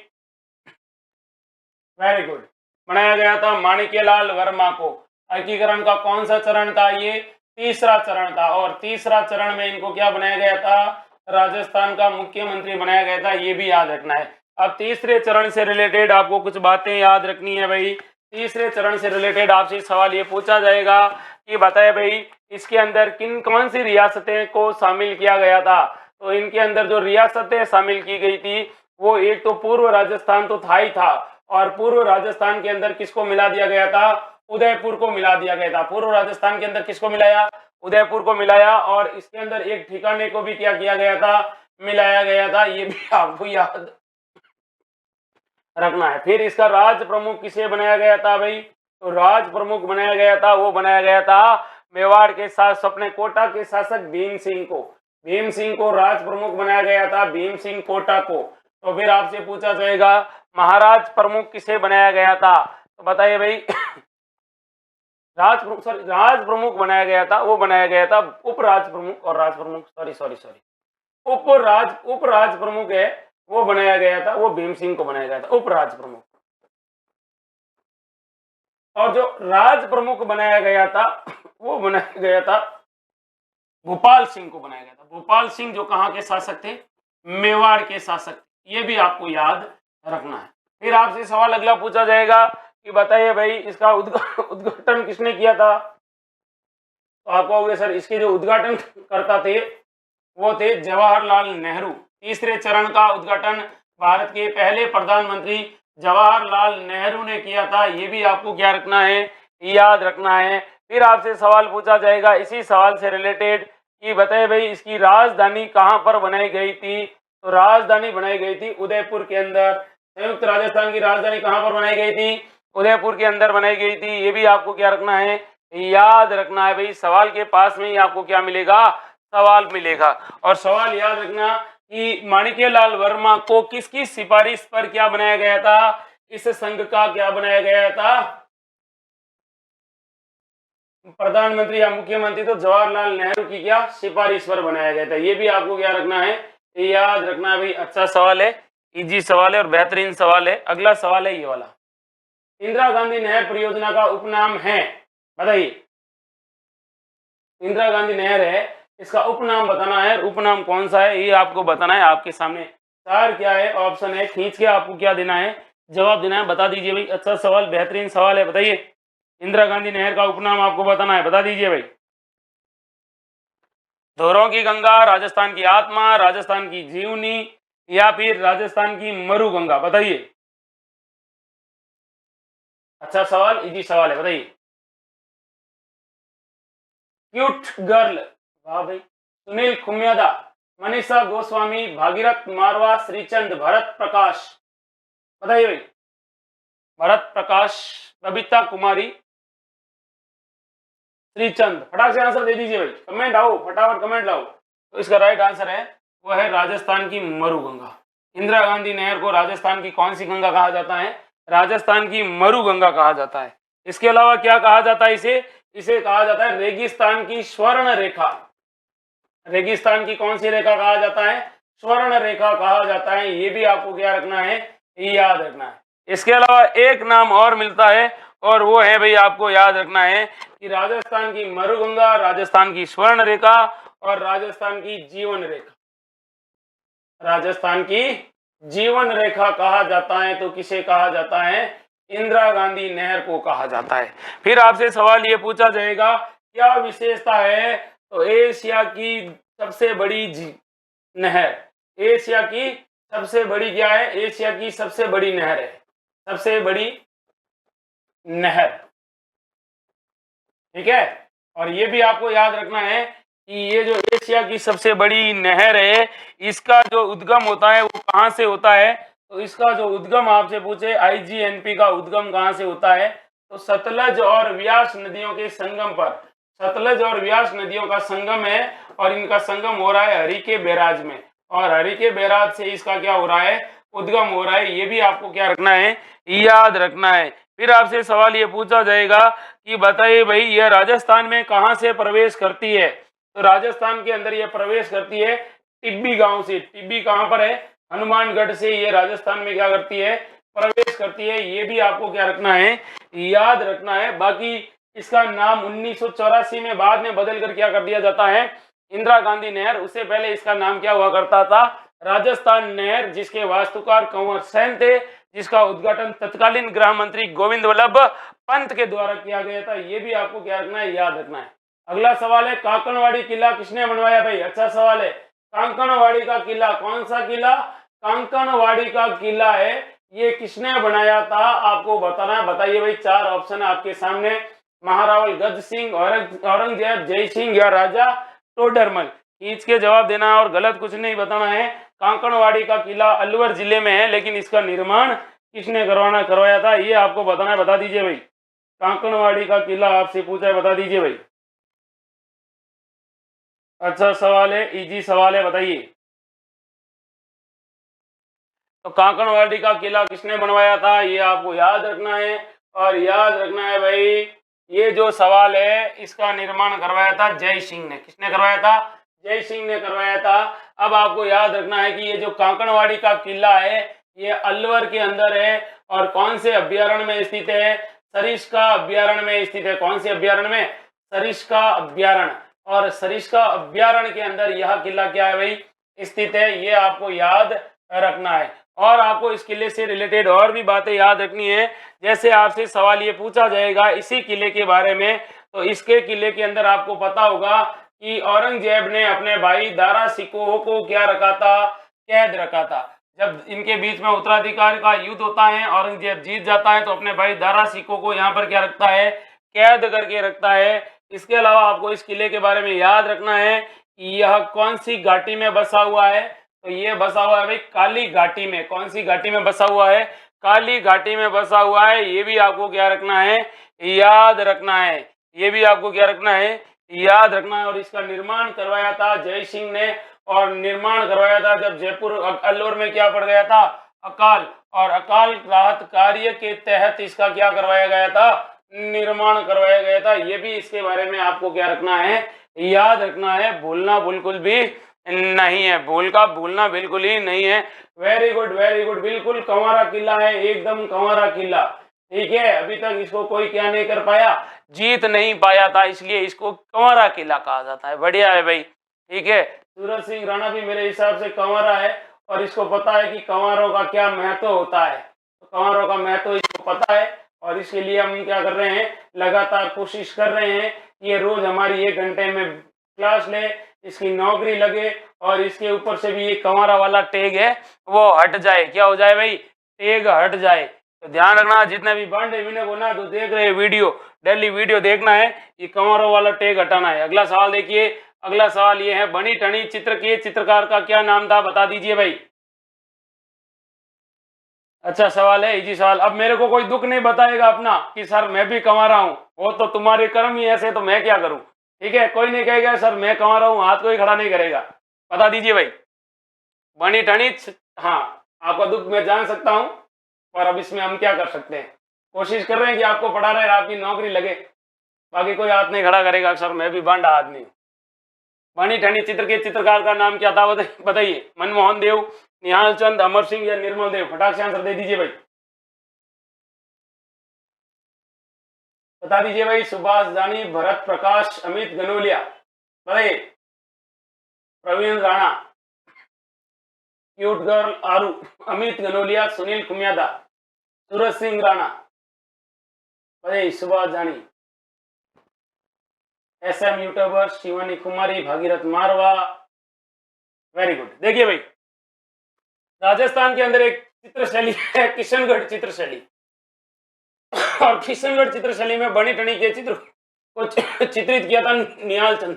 Very good. बनाया गया था माणिक्यलाल वर्मा को। एकीकरण का कौन सा चरण था? ये तीसरा चरण था। और तीसरा चरण में इनको क्या बनाया गया था? राजस्थान का मुख्यमंत्री बनाया गया था, ये भी याद रखना है। अब तीसरे चरण से रिलेटेड आपको कुछ बातें याद रखनी है भाई। तीसरे चरण से रिलेटेड आपसे सवाल ये पूछा जाएगा कि बताए भाई, इसके अंदर कौन सी रियासतें को शामिल किया गया था? तो इनके अंदर जो रियासतें शामिल की गई थी, वो एक तो पूर्व राजस्थान तो था ही था, और पूर्व राजस्थान के अंदर किसको मिला दिया गया था? उदयपुर को मिला दिया गया था। पूर्व राजस्थान के अंदर किसको मिलाया? उदयपुर को मिलाया। और इसके अंदर एक ठिकाने को भी क्या किया गया था? मिलाया गया था। ये भी आपको याद रखना है। फिर इसका राज प्रमुख किसे बनाया गया था भाई? तो राज प्रमुख बनाया गया था, वो बनाया गया था मेवाड़ के शासक, अपने कोटा के शासक भीम सिंह को। भीम सिंह को राज प्रमुख बनाया गया था, भीम सिंह कोटा को। तो फिर आपसे पूछा जाएगा महाराज प्रमुख किसे बनाया गया था, तो बताइए भाई राज प्रमुख बनाया गया था, वो बनाया गया था उपराज प्रमुख और राज प्रमुख, सॉरी उपराज प्रमुख है वो बनाया गया था, वो भीम सिंह को बनाया गया था उपराज प्रमुख। और जो राज प्रमुख बनाया गया था वो बनाया गया था भोपाल सिंह को बनाया गया था। भोपाल सिंह जो कहाँ के शासक थे, मेवाड़ के शासक, ये भी आपको याद रखना है। फिर आपसे सवाल अगला पूछा जाएगा कि बताइए भाई इसका उद्घाटन किसने किया था, तो आप कहोगे सर इसके जो उद्घाटन करता थे वो थे जवाहरलाल नेहरू। तीसरे चरण का उद्घाटन भारत के पहले प्रधानमंत्री जवाहरलाल नेहरू ने किया था, ये भी आपको क्या रखना है, याद रखना है। फिर आपसे सवाल पूछा जाएगा इसी सवाल से रिलेटेड कि बताइए भाई इसकी राजधानी कहाँ पर बनाई गई थी, तो राजधानी बनाई गई थी उदयपुर के अंदर। संयुक्त राजस्थान की राजधानी कहाँ पर बनाई गई थी, उदयपुर के अंदर बनाई गई थी, ये भी आपको क्या रखना है, याद रखना है भाई। सवाल के पास में ही आपको क्या मिलेगा, सवाल मिलेगा। और सवाल याद रखना कि माणिक्यलाल वर्मा को किसकी सिफारिश पर क्या बनाया गया था, इस संघ का क्या बनाया गया था, प्रधानमंत्री या मुख्यमंत्री, तो जवाहरलाल नेहरू की क्या सिफारिश पर बनाया गया था, ये भी आपको क्या रखना है, याद रखना है भाई। अच्छा सवाल है, इजी सवाल है और बेहतरीन सवाल है। अगला सवाल है ये वाला, इंदिरा गांधी नहर परियोजना का उपनाम है, बताइए। इंदिरा गांधी नहर है, इसका उपनाम बताना है, उपनाम कौन सा है ये आपको बताना है। आपके सामने चार क्या है ऑप्शन है, खींच के आपको क्या देना है, जवाब देना है, बता दीजिए भाई। अच्छा सवाल, बेहतरीन सवाल है, बताइए। इंदिरा गांधी नहर का उपनाम आपको बताना है, बता दीजिए भाई। धोरों की गंगा, राजस्थान की आत्मा, राजस्थान की जीवनी, या फिर राजस्थान की मरु गंगा, बताइए। अच्छा सवाल, इजी सवाल है, बताइए। क्यूट गर्ल, वाह भाई। सुनील खुम्यादा, मनीषा गोस्वामी, भागीरथ मारवा, श्रीचंद, भरत प्रकाश, बताइए भाई। भरत प्रकाश, बबीता कुमारी, श्रीचंद, फटाक से आंसर दे दीजिए भाई, कमेंट आओ, फटाफट कमेंट लाओ। तो इसका राइट आंसर है वो है राजस्थान की मरु गंगा। इंदिरा गांधी नहर को राजस्थान की कौन सी गंगा कहा जाता है, राजस्थान की मरु गंगा कहा जाता है। इसके अलावा क्या कहा जाता है इसे, इसे कहा जाता है रेगिस्तान की स्वर्ण रेखा। रेगिस्तान की कौन सी रेखा कहा जाता है, स्वर्ण रेखा कहा जाता है, ये भी आपको क्या रखना है, याद रखना है। इसके अलावा एक नाम और मिलता है और वो है भाई, आपको याद रखना है कि राजस्थान की मरुगंगा, राजस्थान की स्वर्ण रेखा और राजस्थान की जीवन रेखा। राजस्थान की जीवन रेखा कहा जाता है तो किसे कहा जाता है, इंदिरा गांधी नहर को कहा जाता है। फिर आपसे सवाल ये पूछा जाएगा क्या विशेषता है, तो एशिया की सबसे बड़ी नहर, एशिया की सबसे बड़ी क्या है, एशिया की सबसे बड़ी नहर है, सबसे बड़ी नहर, ठीक है। और ये भी आपको याद रखना है कि ये जो एशिया की सबसे बड़ी नहर है इसका जो उद्गम होता है वो कहाँ से होता है, तो इसका जो उद्गम आपसे पूछे आईजीएनपी का उद्गम कहाँ से होता है, तो सतलज और व्यास नदियों के संगम पर, सतलज और व्यास नदियों का संगम है और इनका संगम हो रहा है हरिके बैराज में, और हरिके बैराज से इसका क्या हो रहा है, उद्गम हो रहा है, ये भी आपको क्या रखना है, याद रखना है। फिर आपसे सवाल ये पूछा जाएगा कि बताइए भाई यह राजस्थान में कहां से प्रवेश करती है, तो राजस्थान के अंदर यह प्रवेश करती है टिब्बी गांव से। टिब्बी कहां पर है, हनुमानगढ़ से ये राजस्थान में क्या करती है, प्रवेश करती है, ये भी आपको क्या रखना है, याद रखना है। बाकी इसका नाम 1984 में बाद में बदल कर क्या कर दिया जाता है, इंदिरा गांधी नहर। उससे पहले इसका नाम क्या हुआ करता था, राजस्थान नहर, जिसके वास्तुकार कंवर सेन थे, जिसका उद्घाटन तत्कालीन गृह मंत्री गोविंद वल्लभ पंत के द्वारा किया गया था, ये भी आपको क्या रखना है, याद रखना है। अगला सवाल है कांकणवाड़ी किला किसने बनवाया भाई, अच्छा सवाल है। कांकणवाड़ी का किला, कौन सा किला, कांकणवाड़ी का किला है, ये किसने बनाया था आपको बताना है, बताइए भाई। चार ऑप्शन है आपके सामने, महारावल गज सिंह, औरंगजेब, जय सिंह या राजा टोडरमल। खींच के जवाब देना है और गलत कुछ नहीं बताना है। कांकणवाड़ी का किला अलवर जिले में है, लेकिन इसका निर्माण किसने करवाया था ये आपको बताना है, बता दीजिए भाई। कांकणवाड़ी का किला आपसे पूछा है, बता दीजिए भाई। अच्छा सवाल है, इजी सवाल है, बताइए। तो कांकड़वाड़ी का किला किसने बनवाया था, ये आपको याद रखना है। और याद रखना है भाई, ये जो सवाल है इसका निर्माण करवाया था जय सिंह ने। किसने करवाया था, जय सिंह ने करवाया था। अब आपको याद रखना है कि ये जो कांकड़वाड़ी का किला है ये अलवर के अंदर है और कौन से अभ्यारण्य में स्थित है, सरिस्का अभ्यारण्य में स्थित है। कौन से अभ्यारण्य में, सरिस्का अभ्यारण्य। और सरिस्का अभ्यारण्य के अंदर यह किला क्या है भाई, स्थित है। ये आपको याद रखना है। और आपको इस किले से रिलेटेड और भी बातें याद रखनी है। जैसे आपसे सवाल ये पूछा जाएगा इसी किले के बारे में, तो इसके किले के अंदर आपको पता होगा कि औरंगजेब ने अपने भाई दारा शिकोह को क्या रखा था, कैद रखा था। जब इनके बीच में उत्तराधिकार का युद्ध होता है, औरंगजेब जीत जाता है, तो अपने भाई दारा शिकोह को यहाँ पर क्या रखता है, कैद करके रखता है। इसके अलावा आपको इस किले के बारे में याद रखना है कि यह कौन सी घाटी में बसा हुआ है, तो ये बसा हुआ है भाई काली घाटी में। कौन सी घाटी में बसा हुआ है, काली घाटी में बसा हुआ है। ये भी आपको क्या रखना है, याद रखना है। ये भी आपको क्या रखना है, याद रखना है। और इसका निर्माण करवाया था जय सिंह ने, और निर्माण करवाया था जब जयपुर अलवर में क्या पड़ गया था, अकाल। और अकाल राहत कार्य के तहत इसका क्या करवाया गया था, निर्माण करवाया गया था। ये भी इसके बारे में आपको क्या रखना है, याद रखना है। भूलना बिल्कुल भी नहीं है, भूलना बिल्कुल ही नहीं है। वेरी गुड वेरी गुड, बिल्कुल कंवारा किला है, एकदम कंवारा किला। ठीक है, अभी तक इसको कोई क्या नहीं कर पाया, जीत नहीं पाया था, इसलिए इसको कंवारा किला कहा जाता है। बढ़िया है भाई। ठीक है, सूरज सिंह राणा भी मेरे हिसाब से कंवारा है और इसको पता है कि कंवारों का क्या महत्व होता है। तो कंवारों का महत्व इसको पता है और इसके लिए हम क्या कर रहे हैं, लगातार कोशिश कर रहे हैं कि ये रोज हमारी 1 घंटे में क्लास ले, इसकी नौकरी लगे और इसके ऊपर से भी ये कंवारा वाला टैग है वो हट जाए। क्या हो जाए भाई, टैग हट जाए। तो ध्यान रखना, जितने भी बांडे विनय को ना तो देख रहे वीडियो, डेली वीडियो देखना है, ये कंवारों वाला टैग हटाना है। अगला सवाल देखिए, अगला सवाल ये है, बनी ठनी चित्र के चित्रकार का क्या नाम था, बता दीजिए भाई। अच्छा सवाल है, इजी सवाल। अब मेरे को कोई दुख नहीं बताएगा अपना कि सर मैं भी कमा रहा हूं, वो तो तुम्हारे कर्म ही ऐसे, तो मैं क्या करूं। ठीक है, कोई नहीं कहेगा सर मैं कमा रहा हूं, हाथ कोई खड़ा नहीं करेगा। बता दीजिए भाई, बनी ठनी। हाँ, आपका दुख मैं जान सकता हूं, पर अब इसमें हम क्या कर सकते हैं, कोशिश कर रहे हैं कि आपको पढ़ा रहे, आपकी नौकरी लगे। बाकी कोई हाथ नहीं खड़ा करेगा सर मैं भी बांडा आदमी हूं। बनी ठनी चित्र के चित्रकार का नाम क्या था, बताइए। मनमोहन देव, निहाल चंद, अमर सिंह या निर्मल देव, फटाक से आंसर दे दीजिए भाई, बता दीजिए भाई। सुभाष जानी, भरत प्रकाश, अमित गनोलिया, बताइए। प्रवीण राणा, क्यूट गर्ल आरू, अमित गनोलिया, सुनील कुम्यादा, सूरज सिंह राणा, बताइए। Subhash Jani, SM YouTuber, Shivani Kumari, Bhagirath Marwa. Very good. देखिए भाई, राजस्थान के अंदर एक चित्रशैली है किशनगढ़ चित्रशैली, और किशनगढ़ चित्रशैली में बनी ठनी के चित्र को चित्रित किया था निहाल चंद।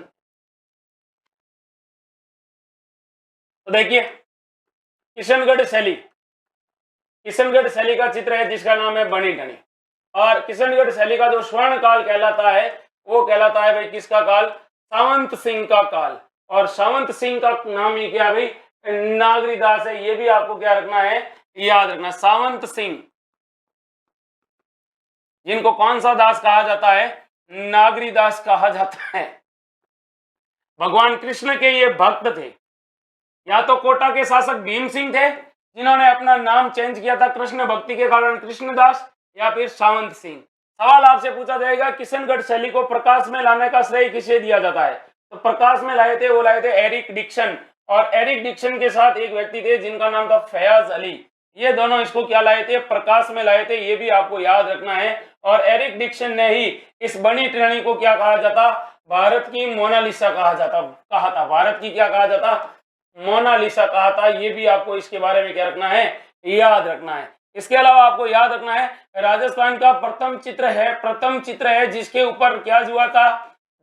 तो देखिए, किशनगढ़ शैली, किशनगढ़ शैली का चित्र है जिसका नाम है बनी ठनी। और किशनगढ़ शैली का जो स्वर्ण काल कहलाता है वो कहलाता है भाई किसका काल, सावंत सिंह का काल। और सावंत सिंह का नाम ही क्या भाई, नागरीदास है। ये भी आपको क्या रखना है, याद रखना। सावंत सिंह, जिनको कौन सा दास कहा जाता है, नागरीदास कहा जाता है। भगवान कृष्ण के ये भक्त थे। या तो कोटा के शासक भीम सिंह थे जिन्होंने अपना नाम चेंज किया था कृष्ण भक्ति के कारण कृष्णदास, या फिर सावंत सिंह। सवाल आपसे पूछा जाएगा किशनगढ़ शैली को प्रकाश में लाने का श्रेय किसे दिया जाता है, तो प्रकाश में लाए थे, वो लाए थे एरिक डिक्सन। और एरिक डिक्सन के साथ एक व्यक्ति थे जिनका नाम था फयाज अली। ये दोनों इसको क्या लाए थे, प्रकाश में लाए थे। ये भी आपको याद रखना है। और एरिक डिक्सन ने ही इस बनी ठनी को क्या कहा जाता, भारत की मोनालिसा कहा था। भारत की क्या कहा जाता, मोनालिसा कहा था। ये भी आपको इसके बारे में क्या रखना है, याद रखना है। इसके अलावा आपको याद रखना है, राजस्थान का प्रथम चित्र है जिसके ऊपर क्या हुआ था,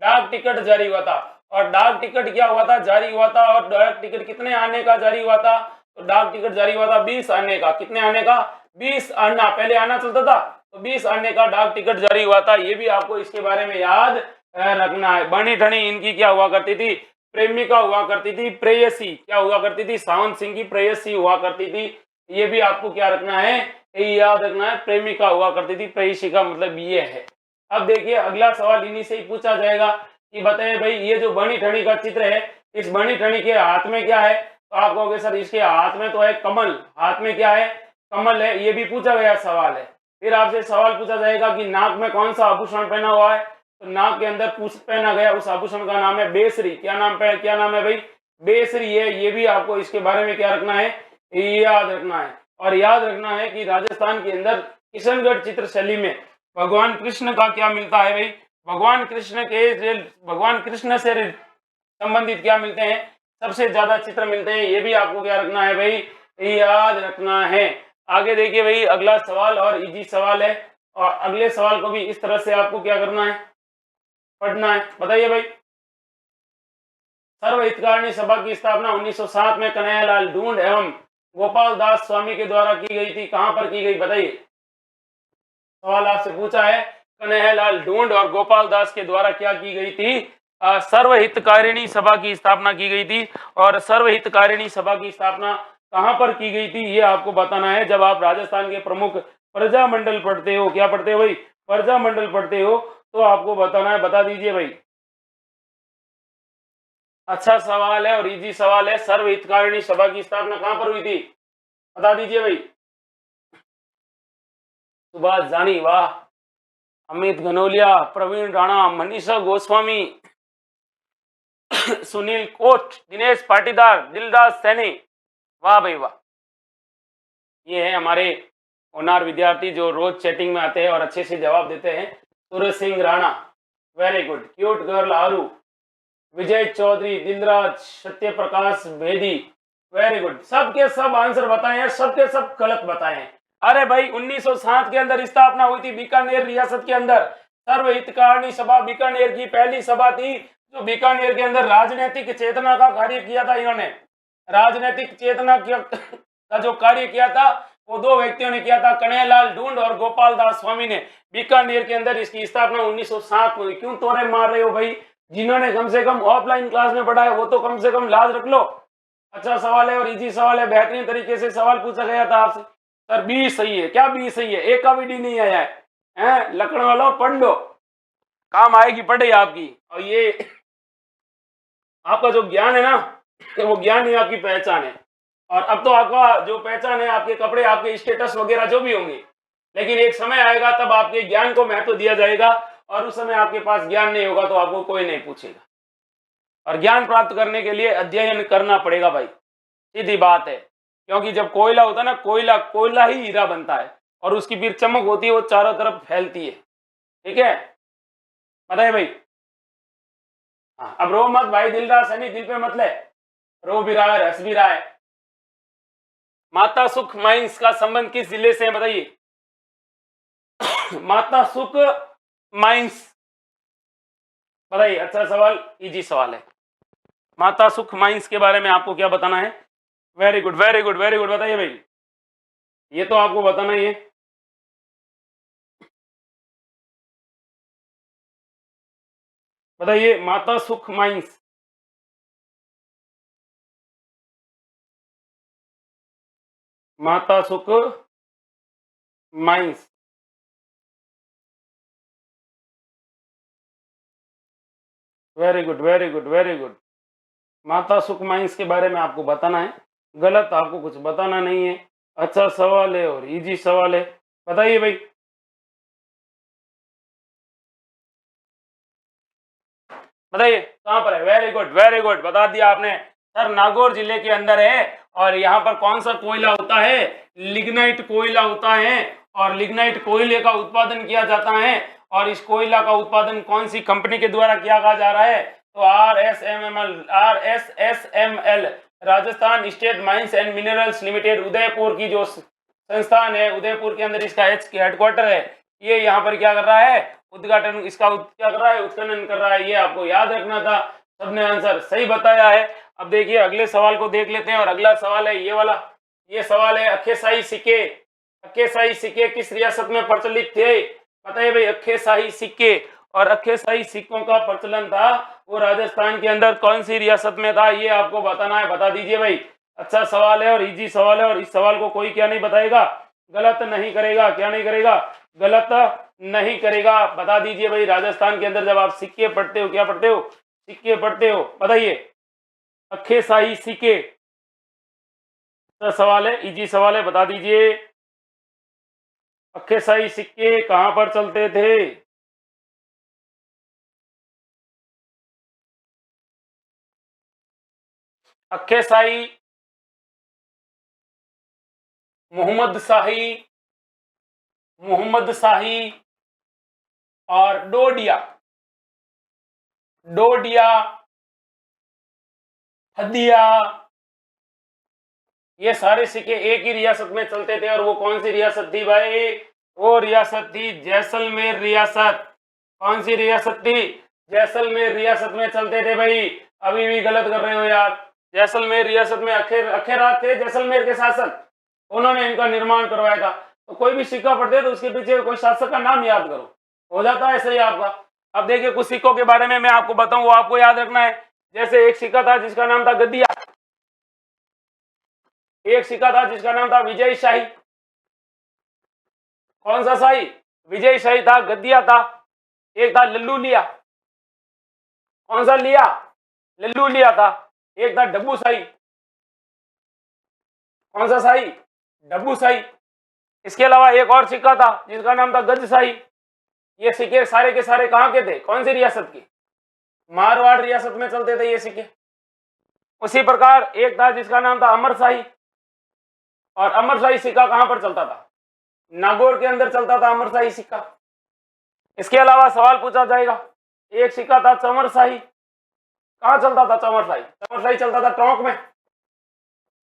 डाक टिकट जारी हुआ था। और डाक टिकट क्या हुआ था, जारी हुआ था। और डाक टिकट कितने आने का जारी हुआ था, तो डाक टिकट जारी हुआ था 20 आने का। कितने आने का, 20 आना, पहले आना चलता था, तो 20 आने का डाक टिकट जारी हुआ था। ये भी आपको इसके बारे में याद रखना है। बनी ठनी इनकी क्या हुआ करती थी, प्रेमिका हुआ करती थी, प्रेयसी क्या हुआ करती थी, सावंत सिंह की प्रेयसी हुआ करती थी। ये भी आपको क्या रखना है, ये याद रखना है। प्रेमिका हुआ करती थी, प्रेयसी मतलब ये है। अब देखिए अगला सवाल इन्हीं से ही पूछा जाएगा कि बताइए भाई ये जो बनी ठनी का चित्र है, इस बनी ठनी के हाथ में क्या है? तो आप कहोगे सर इसके हाथ में तो है कमल, हाथ में क्या है? कमल है। ये भी पूछा गया सवाल है। फिर आपसे सवाल पूछा जाएगा कि नाक में कौन सा आभूषण पहना हुआ है? तो नाक के अंदर पहना गया उस आभूषण का नाम है बेसरी। क्या नाम है भाई? बेसरी है। ये भी आपको इसके बारे में क्या रखना है, याद रखना है। और याद रखना है कि राजस्थान के अंदर किशनगढ़ चित्र शैली में भगवान कृष्ण का क्या मिलता है भाई? भगवान कृष्ण से संबंधित क्या मिलते हैं? सबसे ज्यादा चित्र मिलते हैं। ये भी आपको क्या रखना है भाई, याद रखना है। आगे देखिए भाई अगला सवाल और इजी सवाल है, और अगले सवाल को भी इस तरह से आपको क्या करना है, पढ़ना है। बताइए भाई, सर्व हितकारिणी सभा की स्थापना 1907 में कन्हैयालाल ढूंढ एवं गोपाल दास स्वामी के द्वारा की गई थी। कहां पर की गई बताइए? सवाल आपसे पूछा है, कन्हैयालाल ढूंढ और गोपाल दास के द्वारा क्या की गई थी? सर्वहितकारिणी सभा की स्थापना की गई थी। और सर्वहितकारिणी सभा की स्थापना कहां पर की गई थी ये आपको बताना है। जब आप राजस्थान के प्रमुख प्रजामंडल पढ़ते हो, क्या पढ़ते हो भाई? प्रजामंडल पढ़ते हो, तो आपको बताना है। बता दीजिए भाई। अच्छा सवाल है और इजी सवाल है। सर्वहितकारिणी सभा की स्थापना कहां पर हुई थी? बता दीजिए भाई। सुभाष जानी, वाह। अमित घनोलिया, प्रवीण राणा, मनीषा गोस्वामी, सुनील कोट, दिनेश पाटीदार, दिलदास सैनी, वाह भाई वाह। ये है हमारे होनार विद्यार्थी जो रोज चैटिंग में आते हैं और अच्छे से जवाब देते हैं। Suraj Singh Rana, very good. Cute girl Aaru, Vijay Chaudhary, Dilraj, Satya Prakash Bedi, very good. सबके सब आंसर बताए हैं, सबके सब गलत बताए हैं। अरे भाई 1907 के अंदर स्थापना हुई थी बीकानेर रियासत के अंदर। सर्वहितकारिणी सभा बीकानेर की पहली सभा थी जो बीकानेर के अंदर राजनीतिक चेतना का कार्य किया था। इन्होंने राजनीतिक चेतना का जो कार्य किया था वो दो व्यक्तियों ने किया था, कन्हैयालाल ढूंढ और गोपाल दास स्वामी ने। बीकानेर के अंदर इसकी स्थापना 1907 में हुई। क्यों तोरे मार रहे हो भाई? जिन्होंने कम से कम ऑफलाइन क्लास में पढ़ा है वो तो कम से कम लाज रख लो। अच्छा सवाल है और इजी सवाल है, बेहतरीन तरीके से सवाल पूछा गया था आपसे। सर बी सही है। क्या बी सही है? एक का भी डी नहीं आया है, लखनऊ वालों पढ़ लो, काम आएगी पढ़े आपकी। और ये आपका जो ज्ञान है ना, वो ज्ञान ही आपकी पहचान है। और अब तो आपका जो पहचान है आपके कपड़े, आपके स्टेटस वगैरह जो भी होंगे, लेकिन एक समय आएगा तब आपके ज्ञान को महत्व दिया जाएगा और उस समय आपके पास ज्ञान नहीं होगा तो आपको कोई नहीं पूछेगा। और ज्ञान प्राप्त करने के लिए अध्ययन करना पड़ेगा भाई, सीधी बात है। क्योंकि जब कोयला होता है ना, कोयला ही हीरा बनता है और उसकी फिर चमक होती है, वो चारों तरफ फैलती है। ठीक है, बताइए भाई। हाँ, अब रो मत भाई, दिल रहा सनी, दिल पे मत ले, रो भी रहा है हंस भी रहा है। माता सुख माइंस का संबंध किस जिले से है बताइए? माता सुख माइंस, बताइए। अच्छा सवाल, इजी सवाल है। माता सुख माइंस के बारे में आपको क्या बताना है? Very good very good very good, बताइए भाई। ये तो आपको बताना ही है। बताइए, माता सुख माइंस। माता सुख mines, very good very good very good. माता सुख माइंस के बारे में आपको बताना है, गलत आपको कुछ बताना नहीं है। अच्छा सवाल है और इजी सवाल है, बताइए भाई। बताइए कहां पर है? वेरी गुड वेरी गुड, बता दिया आपने। सर नागौर जिले के अंदर है। और यहाँ पर कौन सा कोयला होता है? लिग्नाइट कोयला होता है। और लिग्नाइट कोयले का उत्पादन किया जाता है। और इस कोयला का उत्पादन कौन सी कंपनी के द्वारा किया जा रहा है? तो RSML, Rajasthan state mines and minerals limited, Udaipur की जो संस्थान है, उदयपुर के अंदर इसका हेडक्वार्टर है। ये यहाँ पर क्या कर रहा है? उद्घाटन, इसका क्या कर रहा है? उत्खनन कर रहा है। ये आपको याद रखना था। सबने आंसर सही बताया है। अब देखिए अगले सवाल को देख लेते हैं। और अगला सवाल है ये वाला। ये सवाल है, अक्खेशाही सिक्के। अक्खेशाही सिक्के किस रियासत में प्रचलित थे? बताइए भाई, अक्खेशाही सिक्के। और अक्खेशाही सिक्कों का प्रचलन था वो राजस्थान के अंदर कौन सी रियासत में था? ये आपको बताना है, बता दीजिए भाई। अच्छा सवाल है और इजी सवाल है, और इस सवाल को कोई क्या नहीं बताएगा, गलत नहीं करेगा। क्या नहीं करेगा? गलत नहीं करेगा। बता दीजिए भाई, राजस्थान के अंदर जब आप सिक्के पढ़ते हो, क्या पढ़ते हो? सिक्के पढ़ते हो, बताइए। अखे शाही सिक्के, अच्छा सवाल है, इजी सवाल है, बता दीजिए। अखे शाही सिक्के कहां पर चलते थे? अखे शाही, मोहम्मद शाही, मोहम्मद शाही और डोडिया, डोडिया, हदिया, ये सारे सिक्के एक ही रियासत में चलते थे। और वो कौन सी रियासत थी भाई? वो रियासत थी जैसलमेर रियासत। कौन सी रियासत थी? जैसलमेर रियासत में चलते थे भाई। अभी भी गलत कर रहे हो यार। जैसलमेर रियासत में अखेरात थे जैसलमेर के शासक, उन्होंने इनका निर्माण करवाया था। तो कोई भी सिक्का पढ़ते तो उसके पीछे कोई शासक का नाम याद करो, हो जाता है सही आपका। अब देखिए कुछ सिक्कों के बारे में मैं आपको बताऊं, वो आपको याद रखना है। जैसे एक सिक्का था जिसका नाम था गद्दिया, एक सिक्का था जिसका नाम था विजय शाही। कौन सा शाही? विजय शाही था, गद्दिया था। एक था लल्लू लिया, कौन सा लिया? लल्लू लिया था। एक था डब्बू शाही, कौन सा शाही? डब्बू शाही। इसके अलावा एक और सिक्का था जिसका नाम था गज शाही। ये सिक्के सारे के सारे कहां के थे? कौन सी रियासत के? मारवाड़ रियासत में चलते थे ये सिक्के। उसी प्रकार एक था जिसका नाम था अमर शाही, और अमर शाही सिक्का कहां पर चलता था? नागौर के अंदर चलता था अमर शाही सिक्का। इसके अलावा सवाल पूछा जाएगा, एक सिक्का था चंवर शाही, कहां चलता था चंवर शाही? चंवर शाही चलता था टोंक में,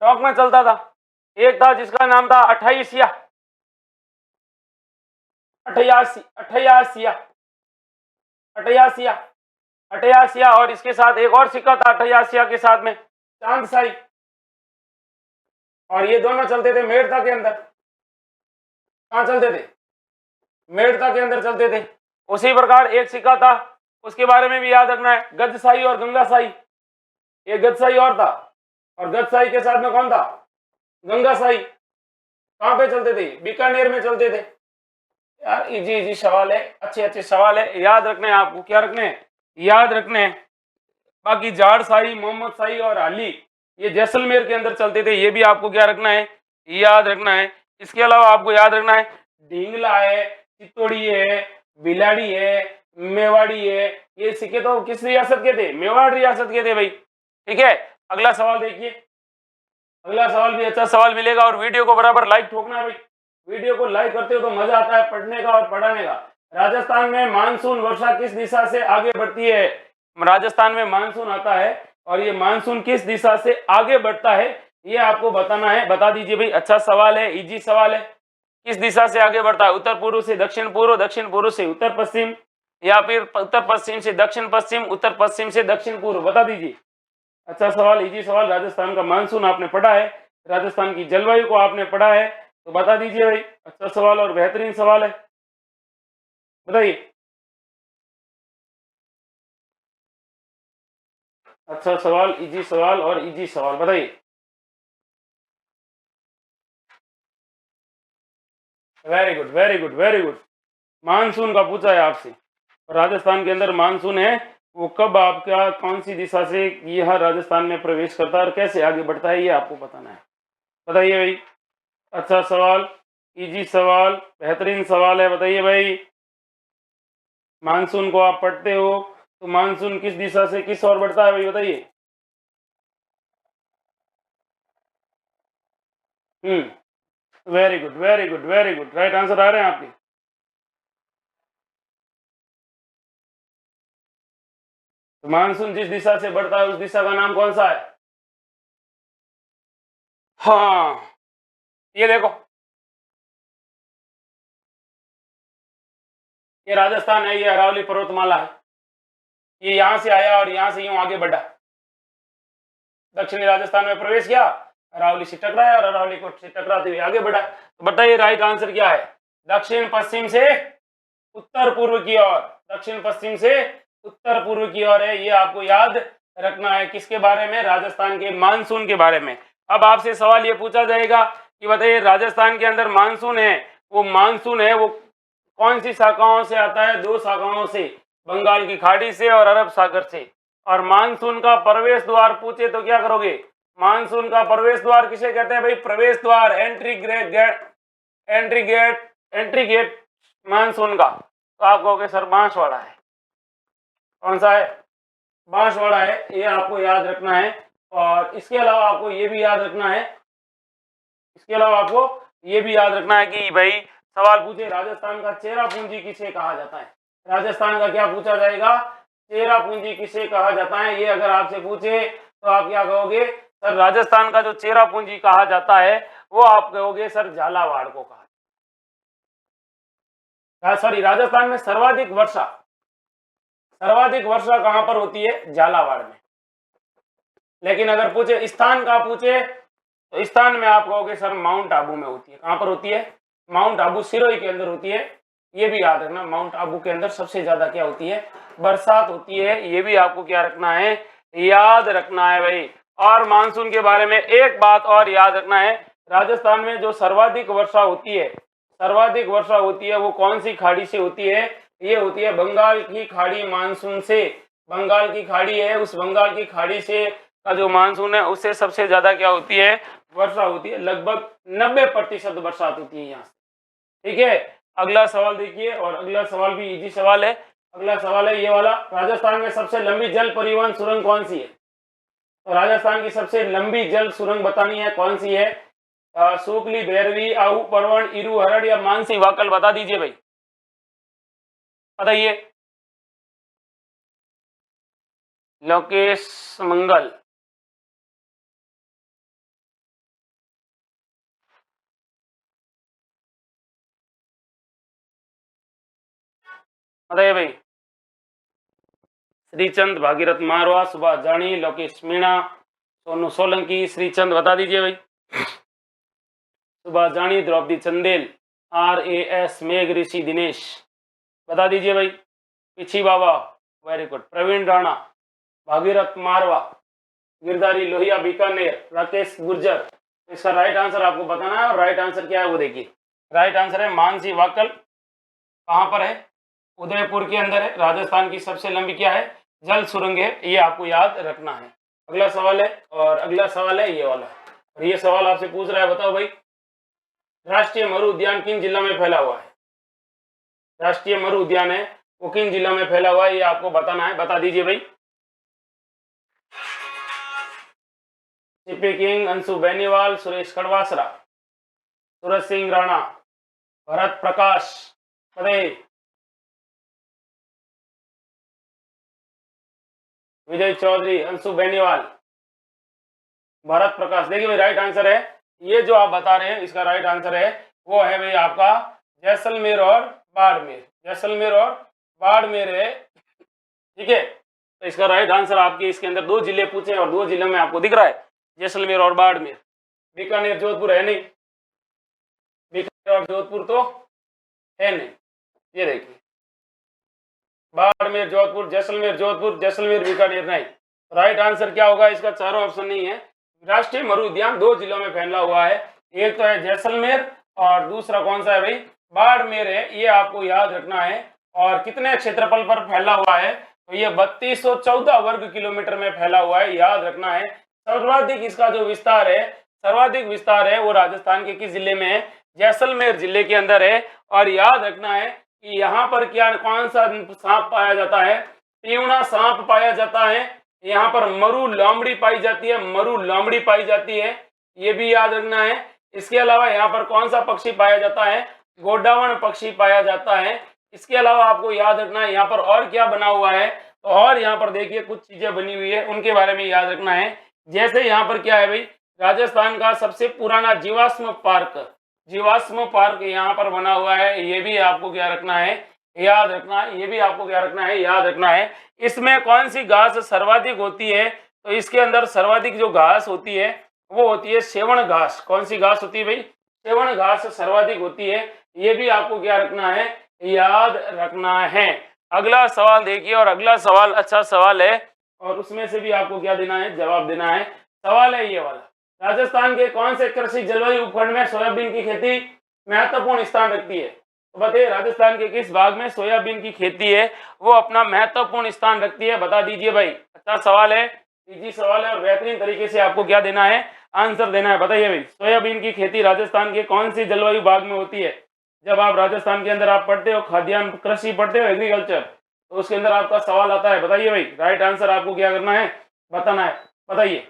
टोंक में चलता था। एक था जिसका नाम था अठाईसिया, अठयासिया, अठयासिया, अठयासिया। और इसके साथ एक और सिक्का था अठयासिया के साथ में, चांद शाही। और ये दोनों चलते थे मेड़ता के अंदर। कहां चलते थे? मेड़ता के अंदर चलते थे। उसी प्रकार एक सिक्का था, उसके बारे में भी याद रखना है, गजशाही और गंगाशाही। ये गजशाही और था, और गजशाही के साथ में कौन था? गंगाशाही। कहां पे चलते थे? बीकानेर में चलते थे। यार इजी इजी सवाल है, अच्छे अच्छे सवाल है, याद रखने हैं आपको। क्या रखने हैं? याद रखने हैं। बाकी जाड़ शाही, मोहम्मद शाही और अली, ये जैसलमेर के अंदर चलते थे। ये भी आपको क्या रखना है? याद रखना है। इसके अलावा आपको याद रखना है, ढींगला है, चित्तौड़ी है, बिलाड़ी है, मेवाड़ी है। ये सिक्के तो किस रियासत के थे? मेवाड़ रियासत के थे भाई। ठीक है, अगला सवाल देखिए। अगला सवाल भी अच्छा सवाल मिलेगा, और वीडियो को बराबर लाइक ठोकना भाई। वीडियो को लाइक करते हो तो मजा आता है पढ़ने का और पढ़ाने का। राजस्थान में मानसून वर्षा किस दिशा से आगे बढ़ती है? राजस्थान में मानसून आता है, और ये मानसून किस दिशा से आगे बढ़ता है ये आपको बताना है। बता दीजिए भाई। अच्छा सवाल है, इजी सवाल है। किस दिशा से आगे बढ़ता है? उत्तर पूर्व से दक्षिण पूर्व, दक्षिण पूर्व से उत्तर पश्चिम, या फिर उत्तर पश्चिम से दक्षिण पश्चिम, उत्तर पश्चिम से दक्षिण पूर्व? बता दीजिए। अच्छा सवाल, इजी सवाल। राजस्थान का मानसून आपने पढ़ा है, राजस्थान की जलवायु को आपने पढ़ा है, तो बता दीजिए भाई। अच्छा सवाल और बेहतरीन सवाल है, बताइए। अच्छा सवाल, इजी सवाल और इजी सवाल, बताइए। Very good, very good, very good. Monsoon का पूछा है आपसे। राजस्थान के अंदर मानसून है, वो कब आपका कौन सी दिशा से यह राजस्थान में प्रवेश करता है और कैसे आगे बढ़ता है, ये आपको बताना है। बताइए भाई। अच्छा सवाल, इजी सवाल, बेहतरीन सवाल है, बताइए भाई। मानसून को आप पढ़ते हो तो मानसून किस दिशा से किस ओर बढ़ता है भाई, बताइए। Very good, very good, very good, right answer आ रहे हैं आपके। तो मानसून जिस दिशा से बढ़ता है उस दिशा का नाम कौन सा है? हाँ, ये देखो, ये राजस्थान है, ये अरावली पर्वतमाला है। ये यहां से आया और यहां से यूं आगे बढ़ा, दक्षिणी राजस्थान में प्रवेश किया, अरावली से टकराया और अरावली को से टकराते हुए आगे बढ़ा। तो बताइए राइट आंसर क्या है? दक्षिण पश्चिम से उत्तर पूर्व की ओर, दक्षिण पश्चिम से उत्तर पूर्व की ओर है। ये आपको याद रखना है। किसके बारे में? राजस्थान के मानसून के बारे में। अब आपसे सवाल ये पूछा जाएगा कि बताइए राजस्थान के अंदर मानसून है वो कौन सी शाखाओं से आता है? 2 शाखाओं से, बंगाल की खाड़ी से और अरब सागर से। और मानसून का प्रवेश द्वार पूछे तो क्या करोगे? मानसून का प्रवेश द्वार किसे कहते हैं भाई? प्रवेश द्वार, एंट्री गेट मानसून का। तो आप कहोगे सर बांसवाड़ा है। कौन सा है? बांसवाड़ा है, ये आपको याद रखना है। और इसके अलावा आपको ये भी याद रखना है कि भाई सवाल पूछे राजस्थान का चेरापूंजी किसे कहा जाता है? राजस्थान का क्या पूछा जाएगा? चेरापूंजी किसे कहा जाता है? ये अगर आपसे पूछे तो आप क्या कहोगे? सर राजस्थान का जो चेरापूंजी कहा जाता है वो आप कहोगे सर झालावाड़ को कहा। सॉरी, राजस्थान में सर्वाधिक वर्षा कहां पर होती है? झालावाड़ में। लेकिन अगर पूछे स्थान का पूछे तो स्थान में आप कहोगे सर माउंट आबू में होती है। कहां पर होती है? माउंट आबू, सिरोही के अंदर होती है। ये भी याद रखना, माउंट आबू के अंदर सबसे ज्यादा क्या होती है? बरसात होती है। ये भी आपको क्या रखना है? याद रखना है भाई। और मानसून के बारे में एक बात और याद रखना है, राजस्थान में जो सर्वाधिक वर्षा होती है वो कौन सी खाड़ी से होती है? ये होती है बंगाल की खाड़ी मानसून से। बंगाल की खाड़ी है, उस बंगाल की खाड़ी से का जो मानसून है उससे सबसे ज्यादा क्या होती है? वर्षा होती है। लगभग 90% बरसात होती है यहाँ से। ठीक है, अगला सवाल देखिए, और अगला सवाल भी इजी सवाल है। अगला सवाल है ये वाला, राजस्थान में सबसे लंबी जल परिवहन सुरंग कौन सी है? तो राजस्थान की सबसे लंबी जल सुरंग बतानी है, कौन सी है? सुकली, भैरवी, आहू, परवण, इरू, हरड़ या मानसी वाकल? बता दीजिए भाई, बताइए। लोकेश मंगल, बताइए भाई। श्रीचंद, भागीरथ मारवा, सुभाष जानी, लोकेश मीणा, सोनू सोलंकी, श्रीचंद बता दीजिए भाई। सुभाष जानी, द्रौपदी चंदेल, RAS, मेघ ऋषि दिनेश, बता दीजिए भाई। पिछी बाबा, वेरी गुड, प्रवीण राणा, भागीरथ मारवा, गिरधारी लोहिया बीकानेर, राकेश गुर्जर। इसका राइट आंसर आपको बताना है, और राइट आंसर क्या है वो देखिए। राइट आंसर है मानसी वाकल। कहां पर है? उदयपुर के अंदर है। राजस्थान की सबसे लंबी क्या है? जल सुरंग है, ये आपको याद रखना है। अगला सवाल है, और अगला सवाल है ये वाला, और ये सवाल आपसे पूछ रहा है, बताओ भाई, राष्ट्रीय मरु उद्यान किन जिला में फैला हुआ है? राष्ट्रीय मरु उद्यान है वो किन जिला में फैला हुआ है, ये आपको बताना है। बता दीजिए भाई। सीपी किंग, अंशु बेनीवाल, सुरेश खड़वासरा, सूरज सिंह राणा, भरत प्रकाश, विजय चौधरी, अंशु बेनीवाल, भरत प्रकाश। देखिए भाई, राइट आंसर है ये जो आप बता रहे हैं, इसका राइट आंसर है वो है भाई आपका जैसलमेर और बाड़मेर। जैसलमेर और बाड़मेर है। ठीक है, तो इसका राइट आंसर आपके इसके अंदर 2 जिले पूछे, और 2 जिलों में आपको दिख रहा है जैसलमेर और बाड़मेर। बीकानेर जोधपुर है नहीं, बीकानेर और जोधपुर तो है नहीं। ये देखिए, बाड़मेर जोधपुर, जैसलमेर जोधपुर, जैसलमेर बीकानेर नहीं। राइट आंसर क्या होगा इसका? चारों ऑप्शन नहीं है। राष्ट्रीय मरु उद्यान 2 जिलों में फैला हुआ है, एक तो है जैसलमेर और दूसरा कौन सा है भाई? बाड़मेर है। ये आपको याद रखना है। और कितने क्षेत्रफल पर फैला हुआ है? तो ये 3214 वर्ग किलोमीटर में फैला हुआ है, याद रखना है। सर्वाधिक इसका जो सर्वाधिक विस्तार है वो राजस्थान के किस जिले में है? जैसलमेर जिले के अंदर है। और याद रखना है कि यहाँ पर क्या, कौन सा सांप पाया जाता है? पीवड़ा सांप पाया जाता है। यहाँ पर मरु लोमड़ी पाई जाती है, मरु लोमड़ी पाई जाती है, ये भी याद रखना है। इसके अलावा यहाँ पर कौन सा पक्षी पाया जाता है? गोडावण पक्षी पाया जाता है। इसके अलावा आपको याद रखना है यहाँ पर और क्या बना हुआ है, तो और यहाँ पर देखिए कुछ चीजें बनी हुई है, उनके बारे में याद रखना है। जैसे यहाँ पर क्या है भाई, राजस्थान का सबसे पुराना जीवाश्म पार्क यहाँ पर बना हुआ है, ये भी आपको क्या रखना है? याद रखना है। ये भी आपको क्या रखना है? याद रखना है। इसमें कौन सी घास सर्वाधिक होती है? तो इसके अंदर सर्वाधिक जो घास होती है वो होती है सेवण घास। कौन सी घास होती है भाई? सेवण घास सर्वाधिक होती है। ये भी आपको क्या रखना है? याद रखना है। अगला सवाल देखिए, और अगला सवाल अच्छा सवाल है, और उसमें से भी आपको क्या देना है? जवाब देना है। सवाल है ये वाला, राजस्थान के कौन से कृषि जलवायु उपखंड में सोयाबीन की खेती महत्वपूर्ण स्थान रखती है? तो बताइए राजस्थान के किस भाग में सोयाबीन की खेती है वो अपना महत्वपूर्ण स्थान रखती है, बता दीजिए भाई। अच्छा सवाल है, इजी सवाल है और बेहतरीन तरीके से आपको क्या देना है, आंसर देना है। बताइए भाई, सोयाबीन की खेती राजस्थान के कौन सी जलवायु भाग में होती है? जब आप राजस्थान के अंदर आप पढ़ते हो खाद्यान्न कृषि पढ़ते हो एग्रीकल्चर, तो उसके अंदर आपका सवाल आता है। बताइए भाई, राइट आंसर आपको क्या करना है, बताना है। बताइए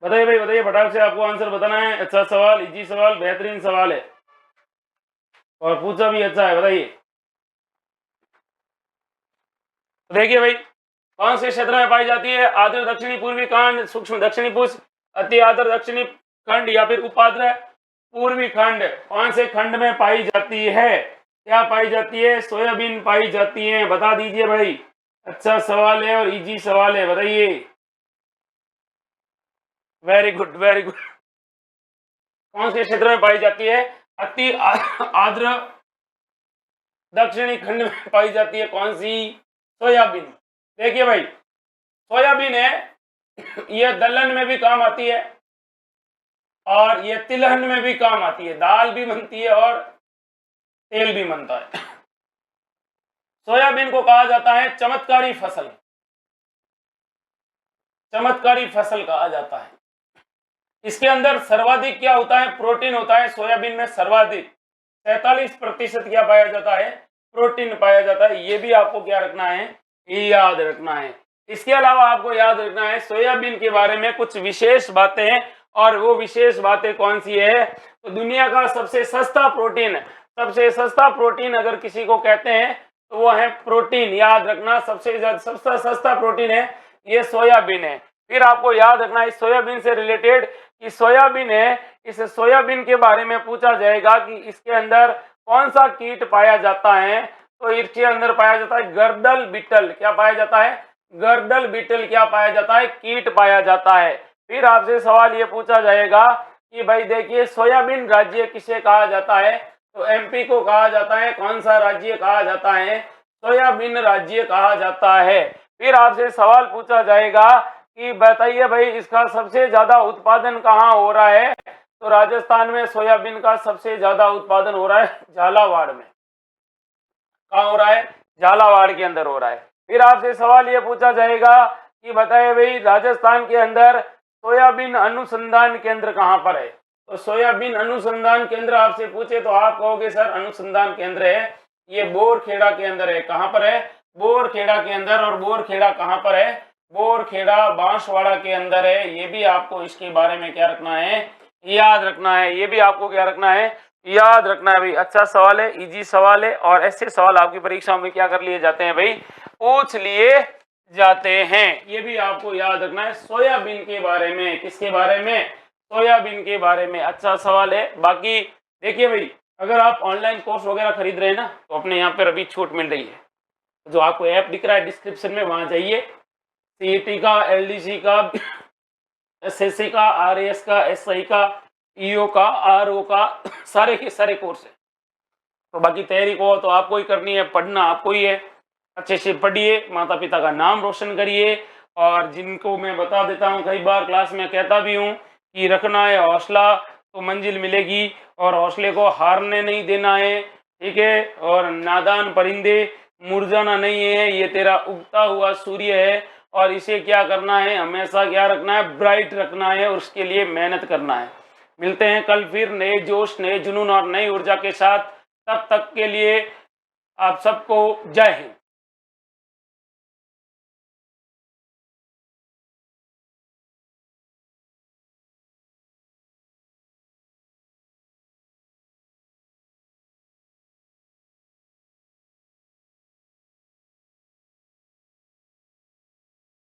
बताइए भाई, बताइए फटाक से, आपको आंसर बताना है। अच्छा सवाल, इजी सवाल, बेहतरीन सवाल है और पूछा भी अच्छा है। बताइए देखिए भाई, कौन से क्षेत्र में पाई जाती है? आर्द्र दक्षिणी पूर्वी खंड, सूक्ष्म दक्षिणी पुष्प, अति आर्द्र दक्षिणी खंड या फिर उपाद्र पूर्वी खंड? कौन से खंड में पाई जाती है? क्या पाई जाती है? सोयाबीन पाई जाती है, बता दीजिए भाई। अच्छा सवाल है और इजी सवाल है, बताइए। Very good very good. कौन से क्षेत्र में पाई जाती है? अति आर्द्र दक्षिणी खंड में पाई जाती है। कौन सी? सोयाबीन। देखिए भाई, सोयाबीन है ये दलहन में भी काम आती है और ये तिलहन में भी काम आती है, दाल भी बनती है और तेल भी बनता है। सोयाबीन को कहा जाता है चमत्कारी फसल, चमत्कारी फसल कहा जाता है। इसके अंदर सर्वाधिक क्या होता है? प्रोटीन होता है। सोयाबीन में सर्वाधिक 47% क्या पाया जाता है? प्रोटीन पाया जाता है। ये भी आपको क्या रखना है, याद रखना है। इसके अलावा आपको याद रखना है सोयाबीन के बारे में कुछ विशेष बातें हैं, और वो विशेष बातें कौन सी है? तो दुनिया का सबसे सस्ता प्रोटीन, सबसे सस्ता प्रोटीन अगर किसी को कहते हैं तो वो है प्रोटीन। याद रखना, सबसे सबसे सस्ता प्रोटीन है ये सोयाबीन है। फिर आपको याद रखना है सोयाबीन से रिलेटेड कि सोयाबीन है, इस सोयाबीन के बारे में पूछा जाएगा कि इसके अंदर कौन सा कीट पाया जाता है? तो इसके अंदर पाया जाता है गर्दल बीटल। क्या पाया जाता है? गर्दल बीटल क्या पाया जाता है? कीट पाया जाता है। फिर आपसे सवाल ये पूछा जाएगा कि भाई देखिए, सोयाबीन राज्य किसे कहा जाता है? तो एमपी को कहा जाता है। कौन सा राज्य कहा जाता है? सोयाबीन राज्य कहा जाता है। फिर आपसे सवाल पूछा जाएगा कि बताइए भाई, इसका सबसे ज्यादा उत्पादन कहाँ हो रहा है? तो राजस्थान में सोयाबीन का सबसे ज्यादा उत्पादन हो रहा है झालावाड़ में। कहाँ हो रहा है? झालावाड़ के अंदर हो रहा है। फिर आपसे सवाल ये पूछा जाएगा कि बताइए भाई, राजस्थान के अंदर सोयाबीन अनुसंधान केंद्र कहाँ पर है? तो सोयाबीन अनुसंधान केंद्र आपसे पूछे तो आप कहोगे सर अनुसंधान केंद्र है ये बोरखेड़ा के अंदर है। कहाँ पर है? बोरखेड़ा के अंदर। और बोरखेड़ा कहाँ पर है? बोरखेड़ा बांसवाड़ा के अंदर है। ये भी आपको इसके बारे में क्या रखना है, याद रखना है। ये भी आपको क्या रखना है, याद रखना है भाई। अच्छा सवाल है, इजी सवाल है और ऐसे सवाल आपकी परीक्षा में क्या कर लिए जाते हैं भाई, पूछ लिए जाते हैं। ये भी आपको याद रखना है सोयाबीन के बारे में। किसके बारे में? सोयाबीन के बारे में। अच्छा सवाल है। बाकी देखिए भाई, अगर आप ऑनलाइन कोर्स वगैरह खरीद रहे हैं ना, तो अपने यहाँ पर अभी छूट मिल रही है। जो आपको ऐप दिख रहा है डिस्क्रिप्शन में, वहां जाइए। सीईटी का, एलडीसी का, एसएससी का, आरएएस का, एसआई का, ईओ का, आरओ का, सारे के सारे कोर्स है। तो बाकी तैयारी को तो आपको ही करनी है, पढ़ना आपको ही है। अच्छे से पढ़िए, माता पिता का नाम रोशन करिए। और जिनको मैं बता देता हूँ, कई बार क्लास में कहता भी हूँ कि रखना है हौसला तो मंजिल मिलेगी, और हौसले को हारने नहीं देना है, ठीक है। और नादान परिंदे मुरझाना नहीं है, ये तेरा उगता हुआ सूर्य है, और इसे क्या करना है, हमेशा क्या रखना है, ब्राइट रखना है, और उसके लिए मेहनत करना है। मिलते हैं कल फिर नए जोश, नए जुनून और नई ऊर्जा के साथ। तब तक के लिए आप सबको जय हिंद।